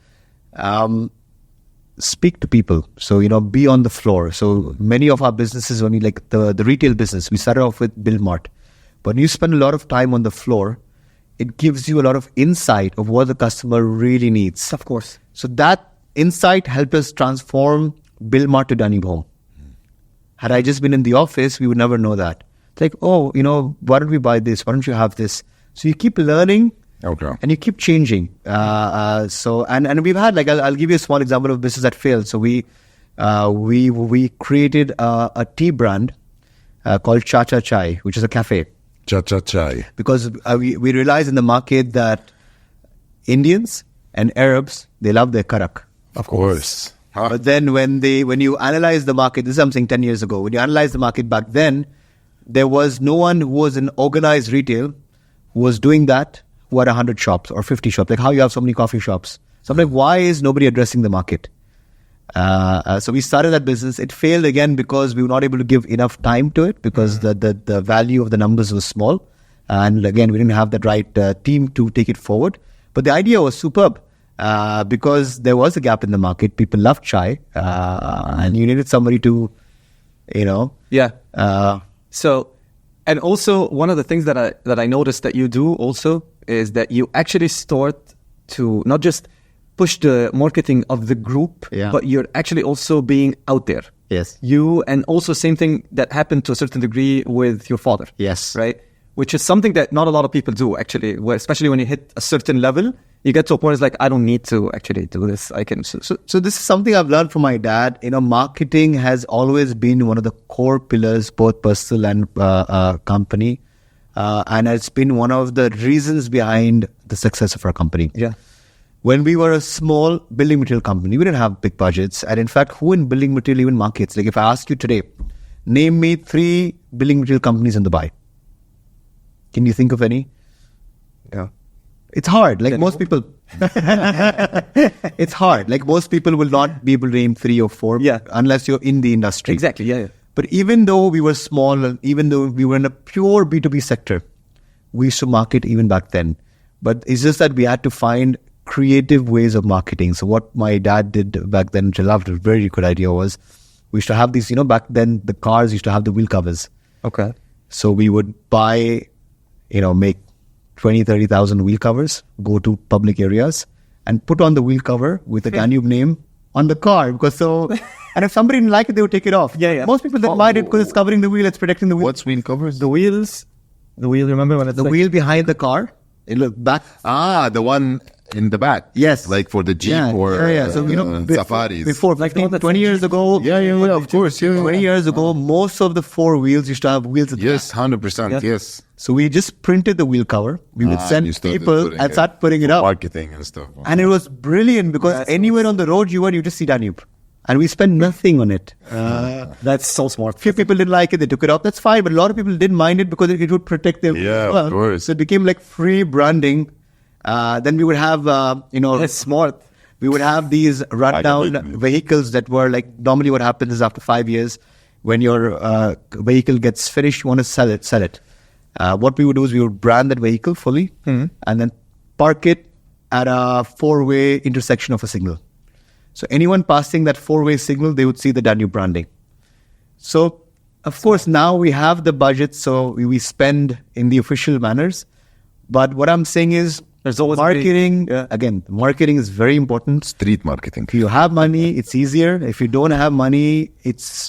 speak to people. So, be on the floor. So many of our businesses, only like the retail business, we started off with Bilmart. But when you spend a lot of time on the floor, it gives you a lot of insight of what the customer really needs. of course. So that insight helped us transform Bilmart to Danube Home. Had I just been in the office, we would never know that. It's like, oh, why don't we buy this? Why don't you have this? So you keep learning. Okay. And you keep changing. So we've had, like, I'll give you a small example of business that failed. So we created a tea brand called Cha Cha Chai, which is a cafe. Cha Cha Chai. Because we realized in the market that Indians and Arabs, they love their karak. Of course. Huh? But then when you analyze the market, this is something 10 years ago, when you analyze the market back then, there was no one who was in organized retail who was doing that, who had 100 shops or 50 shops. Like how you have so many coffee shops. So I'm like, why is nobody addressing the market? So we started that business. It failed again because we were not able to give enough time to it because the value of the numbers was small. And again, we didn't have the right team to take it forward. But the idea was superb because there was a gap in the market. People loved chai and you needed somebody to, So, and also one of the things that I noticed that you do also is that you actually start to not just push the marketing of the group, but you're actually also being out there. Yes. You, and also same thing that happened to a certain degree with your father. Yes. Right? Which is something that not a lot of people do actually, especially when you hit a certain level, you get to a point it's like, I don't need to actually do this. I can. So this is something I've learned from my dad. Marketing has always been one of the core pillars, both personal and company. And it's been one of the reasons behind the success of our company. Yeah. When we were a small building material company, we didn't have big budgets. And in fact, who in building material even markets? Like if I ask you today, name me 3 building material companies in Dubai. Can you think of any? Yeah. It's hard. Like most people, it's hard. Like most people will not be able to name 3 or 4 unless you're in the industry. Exactly. Yeah. But even though we were small, even though we were in a pure B2B sector, we used to market even back then. But it's just that we had to find creative ways of marketing. So what my dad did back then, which I loved, a very good idea, was we used to have these, back then the cars used to have the wheel covers. Okay. So we would buy, make 20, 30,000 wheel covers, go to public areas and put on the wheel cover with the Danube name on the car. And if somebody didn't like it, they would take it off. Yeah. Most people didn't mind it because it's covering the wheel, it's protecting the wheel. What's wheel covers? The wheel, remember when it's the wheel behind the car? It looked back. The one in the back. Yes. Like for the Jeep or So, safaris. Before, like 20 years ago. Yeah, of course. Yeah. 20 years ago, most of the 4 wheels used to have wheels at the Yes, back. 100%. Yes. So we just printed the wheel cover. We would send people and start putting it up. Marketing and stuff. And it was brilliant because anywhere on the road you went, you just see Danube. And we spent nothing on it. That's so smart. Few people didn't like it, they took it off. That's fine. But a lot of people didn't mind it because it would protect them. Yeah, of course. So it became like free branding. Then we would have, That's smart. we would have these rundown vehicles that were like, normally what happens is after 5 years, when your vehicle gets finished, you want to sell it. What we would do is we would brand that vehicle fully and then park it at a 4-way intersection of a signal. So anyone passing that 4-way signal, they would see the Danube branding. So, of course, now we have the budget, so we spend in the official manners. But what I'm saying is, there's always marketing, again, marketing is very important. Street marketing. If you have money, it's easier. If you don't have money,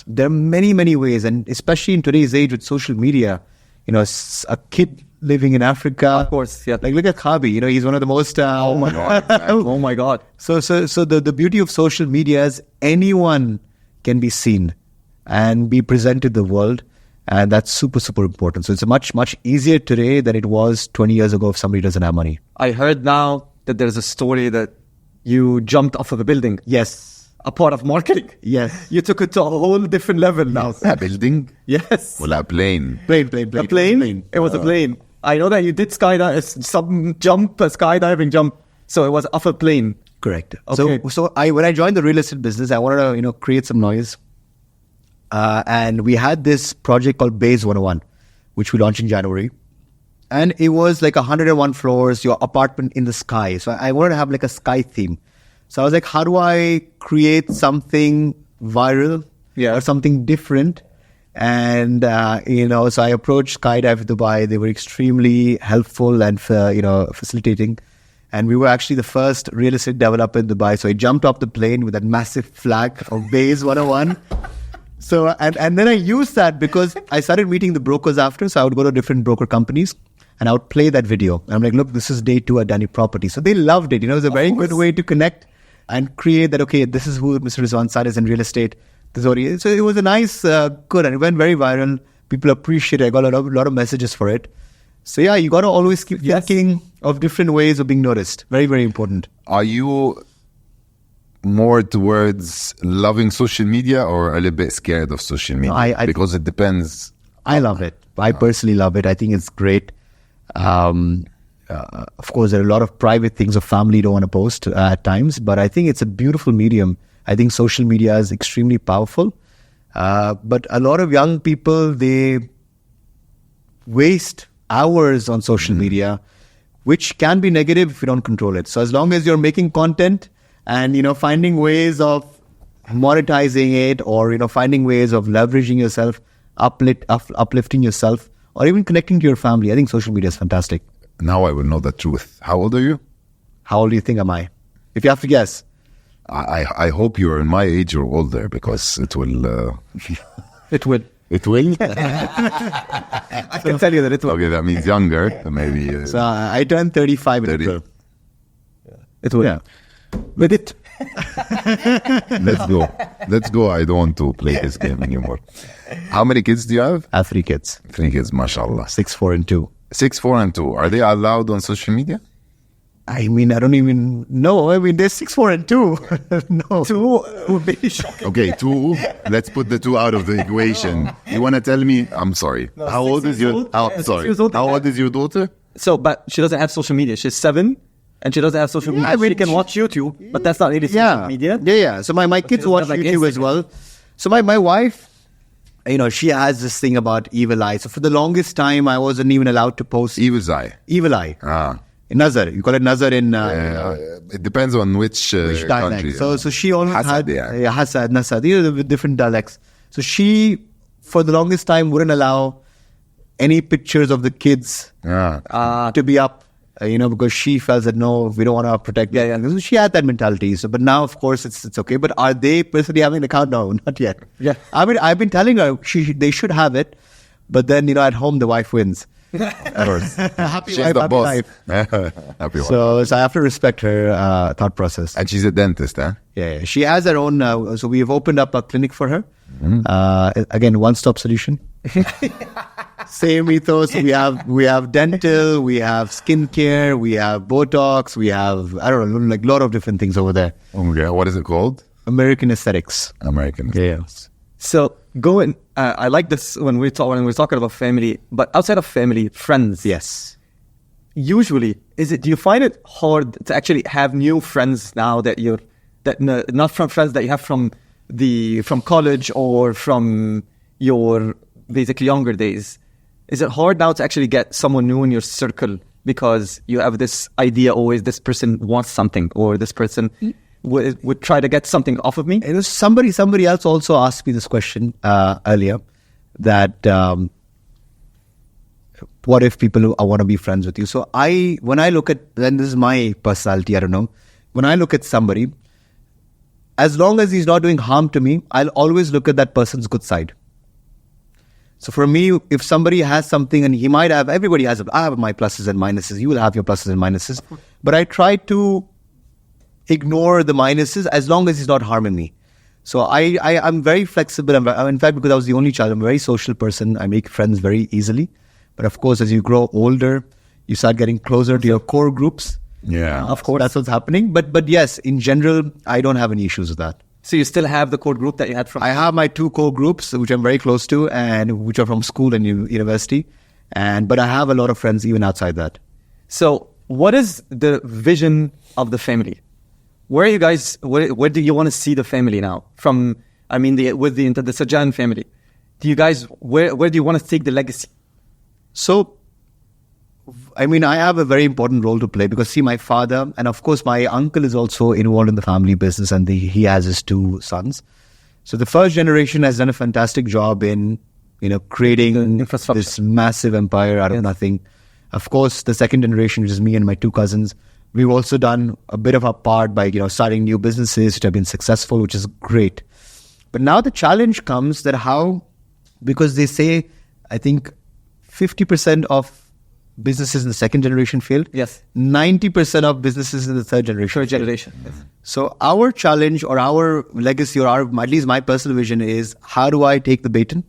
there are many, many ways. And especially in today's age with social media, a kid living in Africa. Of course, yeah. Like look at Khabi, he's one of the most... oh my God. Oh my God. So the beauty of social media is anyone can be seen and be presented to the world. And that's super, super important. So it's much, much easier today than it was 20 years ago if somebody doesn't have money. I heard now that there's a story that you jumped off of a building. Yes. A part of marketing. Yes. You took it to a whole different level now. A building? Yes. Well, a plane. Plane. A plane? It was a plane. I know that you did skydiving jump. So it was off a plane. Correct. Okay. So when I joined the real estate business, I wanted to create some noise. And we had this project called Bays 101, which we launched in January. And it was like 101 floors, your apartment in the sky. So I wanted to have like a sky theme. So I was like, how do I create something viral or something different? And, so I approached Skydive Dubai. They were extremely helpful and, facilitating. And we were actually the first real estate developer in Dubai. So I jumped off the plane with that massive flag of Bays 101. So, and then I used that because I started meeting the brokers after. So I would go to different broker companies and I would play that video. And I'm like, look, this is day 2 at Danube Property. So they loved it. It was a very good way to connect and create that, okay, this is who Mr. Rizwan Saad is in real estate. This is what he is. So it was a nice, good, and it went very viral. People appreciate it. I got a lot of messages for it. So yeah, you got to always keep thinking of different ways of being noticed. Very, very important. Are you more towards loving social media or a little bit scared of social media? Because it depends. I love it. I personally love it. I think it's great. Of course, there are a lot of private things of family you don't want to post at times, but I think it's a beautiful medium. I think social media is extremely powerful. But a lot of young people, they waste hours on social media, which can be negative if you don't control it. So as long as you're making content and, finding ways of monetizing it, or, finding ways of leveraging yourself, uplifting yourself, or even connecting to your family, I think social media is fantastic. Now I will know the truth. How old are you? How old do you think am I? If you have to guess. I hope you're in my age or older, because it will... It will. It will? I can tell you that it will. Okay, that means younger, maybe. So I turned 35 in 30. April. It will. Yeah. With it. Let's go. I don't want to play this game anymore. How many kids do you have? I have 3 kids. 3 kids, mashallah. 6, 4, and 2. 6, 4, and 2. Are they allowed on social media? I mean, I don't even know. I mean, there's 6, 4, and 2. No. 2 would be shocking. Okay, 2. Let's put the 2 out of the equation. You want to tell me? I'm sorry. How old is your? How old is your daughter? So, but she doesn't have social media. She's 7, and she doesn't have social media. I mean, she can watch YouTube, but that's not really social media. Yeah. So my kids doesn't watch have, like, YouTube as Instagram. well. So my wife, she has this thing about evil eye. So for the longest time, I wasn't even allowed to post Evil's eye. evil eye. Nazar. You call it Nazar in It depends on which dialect. country. So she always Hasad, had yeah. Hasad, Nasad, the different dialects. So she, for the longest time, wouldn't allow any pictures of the kids to be up. Because she felt that no, we don't want to protect. Yeah. So she had that mentality. So, but now, of course, it's okay. But are they personally having an account? No, not yet. Yeah. I mean, I've been telling her they should have it, but then at home the wife wins. Of course. Happy She's wife, the happy boss. life. Happy wife. So I have to respect her thought process. And she's a dentist, huh? Yeah. She has her own. So we have opened up a clinic for her. Again, one-stop solution. Same ethos. We have dental, we have skincare, we have Botox, we have a lot of different things over there. Okay, what is it called? American Aesthetics. American. Yes. So going, I like this when we're talking about family, but outside of family, friends. Yes. Usually, do you find it hard to actually have new friends now not from friends that you have from college or from your basically younger days? Is it hard now to actually get someone new in your circle because you have this idea always this person wants something, or this person would try to get something off of me? It was somebody else also asked me this question earlier, that what if people want to be friends with you? So when I look at, then this is my personality, I don't know. When I look at somebody, as long as he's not doing harm to me, I'll always look at that person's good side. So for me, if somebody has something, and everybody has, I have my pluses and minuses, you will have your pluses and minuses, but I try to ignore the minuses as long as he's not harming me. So I'm very flexible. In fact, because I was the only child, I'm a very social person. I make friends very easily. But of course, as you grow older, you start getting closer to your core groups. Yeah. Of course, that's what's happening. But yes, in general, I don't have any issues with that. So you still have the core group that you had from... I have my 2 core groups, which I'm very close to, and which are from school and university. But I have a lot of friends even outside that. So what is the vision of the family? Where are you guys, where do you want to see the family now? With the Sajjan family. Do you guys, where do you want to take the legacy? So, I have a very important role to play, because my father, and of course my uncle is also involved in the family business, and he has his 2 sons. So the first generation has done a fantastic job in, creating this massive empire out of nothing. Of course, the second generation, which is me and my 2 cousins, we've also done a bit of our part by, starting new businesses which have been successful, which is great. But now the challenge comes that because they say, I think 50% of businesses in the second generation failed. Yes. 90% of businesses in the third generation. Yes. So our challenge, or our legacy, or at least my personal vision is, how do I take the baton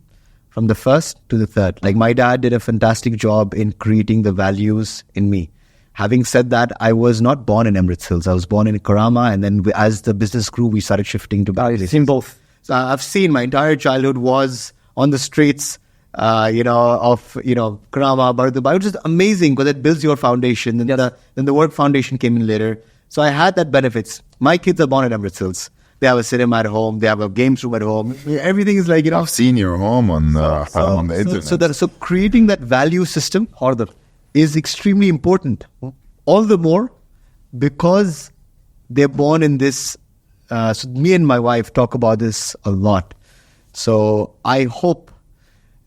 from the first to the third? Like my dad did a fantastic job in creating the values in me. Having said that, I was not born in Emirates Hills. I was born in Karama, and then as the business grew, we started shifting to I've seen both. So I've seen my entire childhood was on the streets, of Karama, Bardubai, which is amazing because it builds your foundation. And then the work foundation came in later. So I had that benefits. My kids are born at Emirates Hills. They have a cinema at home. They have a games room at home. Everything is like, I've seen your home on the internet. So creating that value system is extremely important. All the more because they're born in this. So me and my wife talk about this a lot. So I hope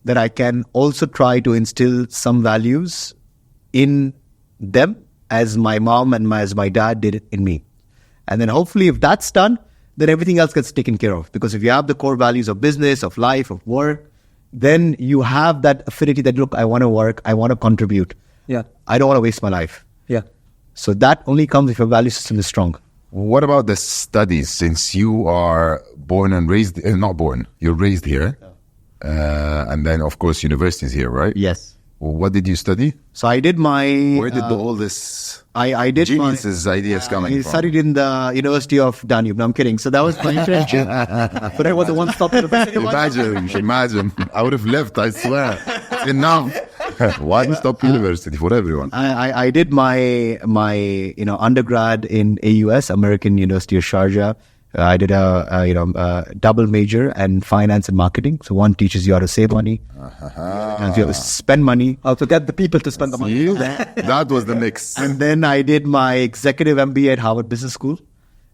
that I can also try to instill some values in them as my mom and as my dad did it in me. And then hopefully if that's done, then everything else gets taken care of. Because if you have the core values of business, of life, of work, then you have that affinity that, look, I want to work, I want to contribute. Yeah. I don't want to waste my life. Yeah. So that only comes if your value system is strong. What about the studies? Since you are born and raised, not born, you're raised here. And then, of course, university is here, right? Yes. What did you study? So I did my... Where did all this I did geniuses ideas coming I from? studied in the University of Danube. No, I'm kidding. So that was my internship. But I was the one stop at the Imagine. I would have left, I swear. Enough. Why stop university for everyone? I did my undergrad in AUS, American University of Sharjah. I did a double major and finance and marketing. So one teaches you how to save money, and you have to spend money, How to get the people to spend the money. That was the mix. and then I did my executive MBA at Harvard Business School.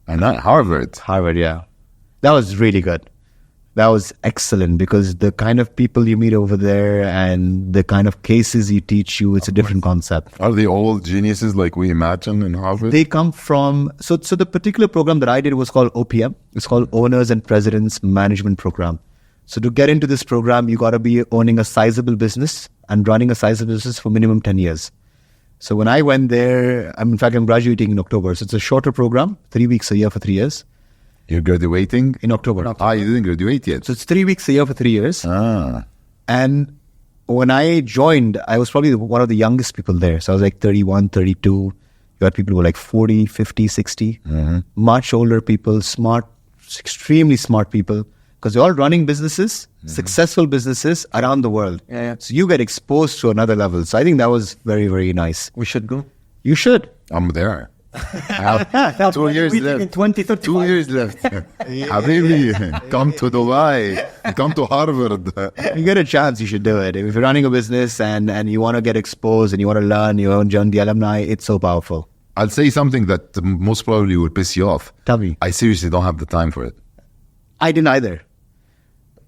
And not Harvard. Harvard, yeah, that was really good. That was excellent because the kind of people you meet over there and the kind of cases you teach you, it's a different concept. Are they all geniuses like we imagine in Harvard? They come from, so the particular program that I did was called OPM. It's called Owners and Presidents Management Program. So to get into this program, you got to be owning a sizable business and running a sizable business for minimum 10 years. So when I went there, in fact, I'm graduating in October. So it's a shorter program, 3 weeks a year for 3 years. You're graduating? In October. You didn't graduate yet. So it's 3 weeks a year for 3 years. Ah. And when I joined, I was probably one of the youngest people there. So I was like 31, 32. You had people who were like 40, 50, 60. Much older people, smart, extremely smart people. Because they're all running businesses, successful businesses around the world. Yeah. So you get exposed to another level. So I think that was very, very nice. We should go. You should. I'm there. I have 2 years left. In 2035. 2 years left. Habibi, come to Dubai. Come to Harvard. If you get a chance, you should do it. If you're running a business and you want to get exposed and you want to learn, you want to join the alumni, it's so powerful. I'll say something that most probably will piss you off. Tell me. I seriously don't have the time for it. I didn't either.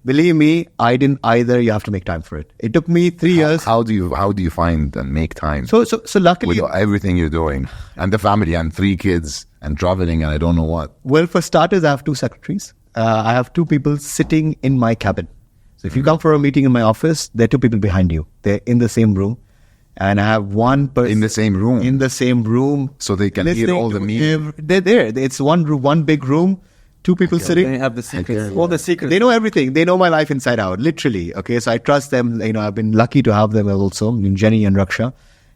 Believe me, I didn't either. You have to make time for it. It took me 3 years. How do you find and make time? So luckily, with everything you're doing and the family and 3 kids and traveling and I don't know what. well, for starters, I have 2 secretaries. I have 2 people sitting in my cabin. So if you come for a meeting in my office, there are 2 people behind you. They're in the same room. And I have one person In the same room? In the same room. So they can hear all the meetings? They're there. It's one room, one big room, 2 people sitting. They have the secrets. All the secrets. They know everything. They know my life inside out, literally. Okay, so I trust them. I've been lucky to have them also, Jenny and Raksha.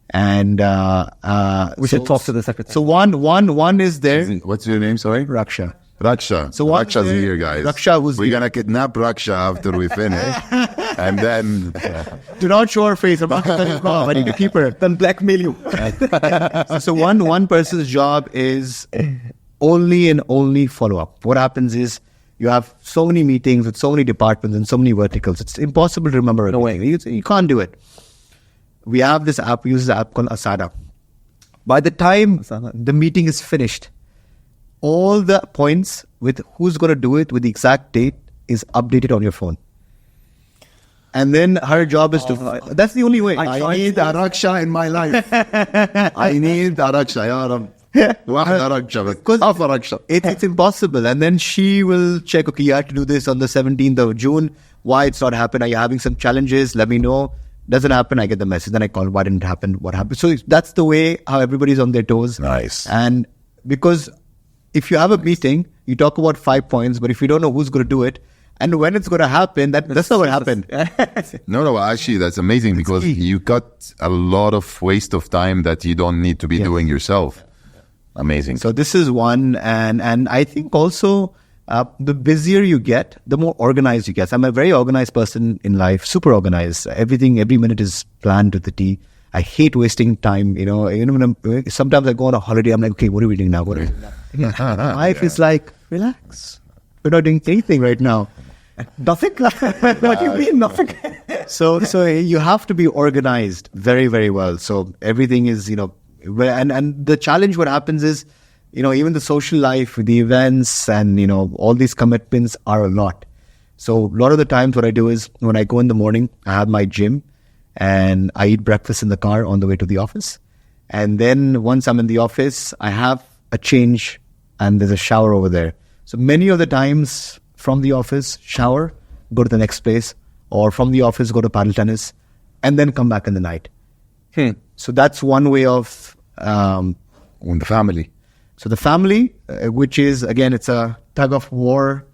And We should talk to the secretary. So one is there, What's your name, sorry? Raksha. Raksha. So what Raksha's is- here, guys. Raksha was We're here. going to kidnap Raksha after we finish. And then... Do not show her face. I'm not going to tell you off. I need to keep her. Then blackmail you. So one person's job is only and only follow up. What happens is you have so many meetings with so many departments and so many verticals. It's impossible to remember everything. You can't do it. We have this app. We use this app called Asada. By the time the meeting is finished, all the points with who's going to do it with the exact date is updated on your phone. And then her job is to... That's the only way. I need a Raksha in my life. I need a Raksha, ya Rab. واحدة Raksha. Because half a Raksha. it's impossible. And then she will check, okay, you have to do this on the 17th of June. Why it's not happened? Are you having some challenges? Let me know. Doesn't happen, I get the message. Then I call, why didn't it happen? What happened? So that's the way how everybody's on their toes. Nice. And because if you have a meeting, you talk about 5 points, but if you don't know who's going to do it and when it's going to happen, that's not what happened. No, actually, that's amazing because you cut a lot of waste of time that you don't need to be doing yourself. Amazing. So this is one. And I think also the busier you get, the more organized you get. So I'm a very organized person in life, super organized. Everything, every minute is planned to the T. I hate wasting time. Sometimes I go on a holiday, I'm like, okay, what are we doing now? What are we doing now? Life is like, relax. We're not doing anything right now. Nothing? What do you mean, nothing? So you have to be organized very, very well. So everything is, and the challenge, what happens is, even the social life, the events and, all these commitments are a lot. So a lot of the times what I do is when I go in the morning, I have my gym and I eat breakfast in the car on the way to the office. And then once I'm in the office, I have a change and there's a shower over there. So many of the times from the office, shower, go to the next place, or from the office, go to paddle tennis, and then come back in the night. So that's one way of... And the family. So the family, which is, again, it's a tug of war.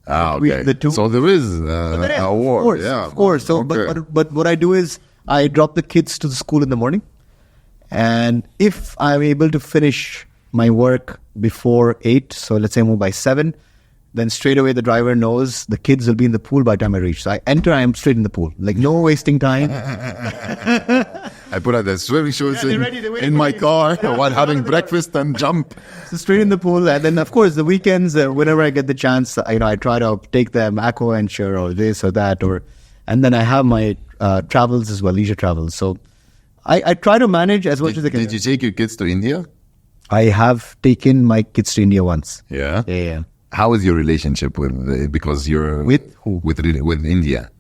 Okay. The two. So there is a war. Of course. So, okay. but what I do is I drop the kids to the school in the morning. And if I'm able to finish my work before 8, so let's say I move by 7, then straight away the driver knows the kids will be in the pool by the time I reach. So I enter, I am straight in the pool. Like, no wasting time. I put out the swimming shorts in my car while having breakfast and jump. So straight in the pool. And then, of course, the weekends, whenever I get the chance, I try to take them aqua venture or this or that. And then I have my travels as well, leisure travels. So I try to manage as much as I can. Did you take your kids to India? I have taken my kids to India once. Yeah? Yeah. How is your relationship with, because you're... With who? With India.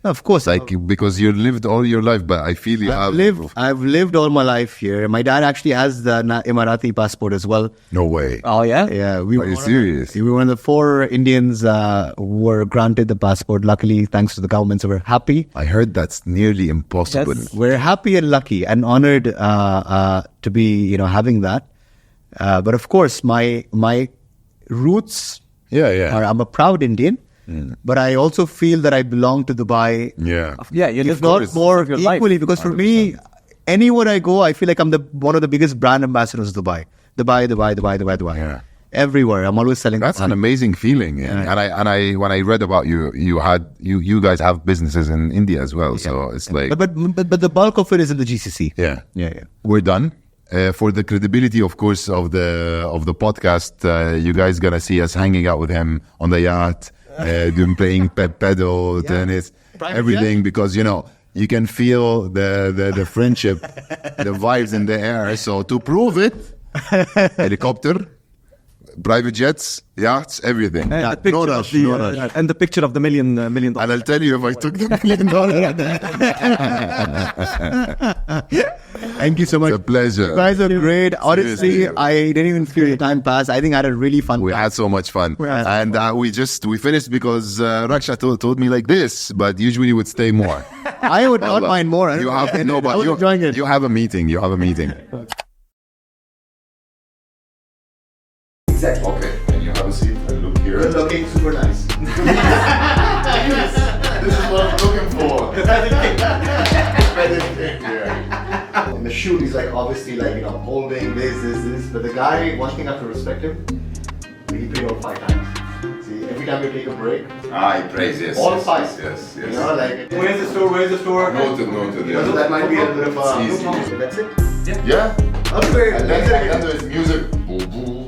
Of course. Because you lived all your life, but I feel you have... I've lived all my life here. My dad actually has the Emirati passport as well. No way. Oh, yeah? Yeah. Are you serious? We were one of the 4 Indians who were granted the passport. Luckily, thanks to the government, so we're happy. I heard that's nearly impossible. We're happy and lucky and honored to be, having that. But of course, my roots... I'm a proud Indian, but I also feel that I belong to Dubai. Yeah. Yeah, you live If not more equally, because for me, anywhere I go, I feel like I'm one of the biggest brand ambassadors of Dubai. Dubai. Yeah. Everywhere, I'm always selling. That's an amazing feeling. Yeah. And I when I read about you guys have businesses in India as well. So it's like, but the bulk of it is in the GCC. Yeah. Yeah. We're done. For the credibility, of course, of the podcast, you guys gonna see us hanging out with him on the yacht, doing playing pedal, tennis, everything, because you can feel the friendship, the vibes in the air. So to prove it, helicopter, private jets, yachts, everything. And the picture of the and the picture of the $1 million. And I'll tell you if I took the $1 million. Thank you so much. It's a pleasure. You guys are great. Honestly, Seriously. I didn't even feel the time pass. I think I had a really fun We time. had so much fun. And we finished because Raksha told me like this, but usually we would stay more. I would not mind more. You have I was enjoying it. You have a meeting. Exactly. Okay, and you have a seat and look here. You're looking super nice. This is what I'm looking for. In the shoot, he's like obviously like holding this. But the guy, one thing I have to respect him, he played all 5 times. See, every time you take a break, I praise yes. all 5. Yes. Like where's the store? Noted. So that might be a bit of It's easy. That's it. Yeah. Okay. And then there's music.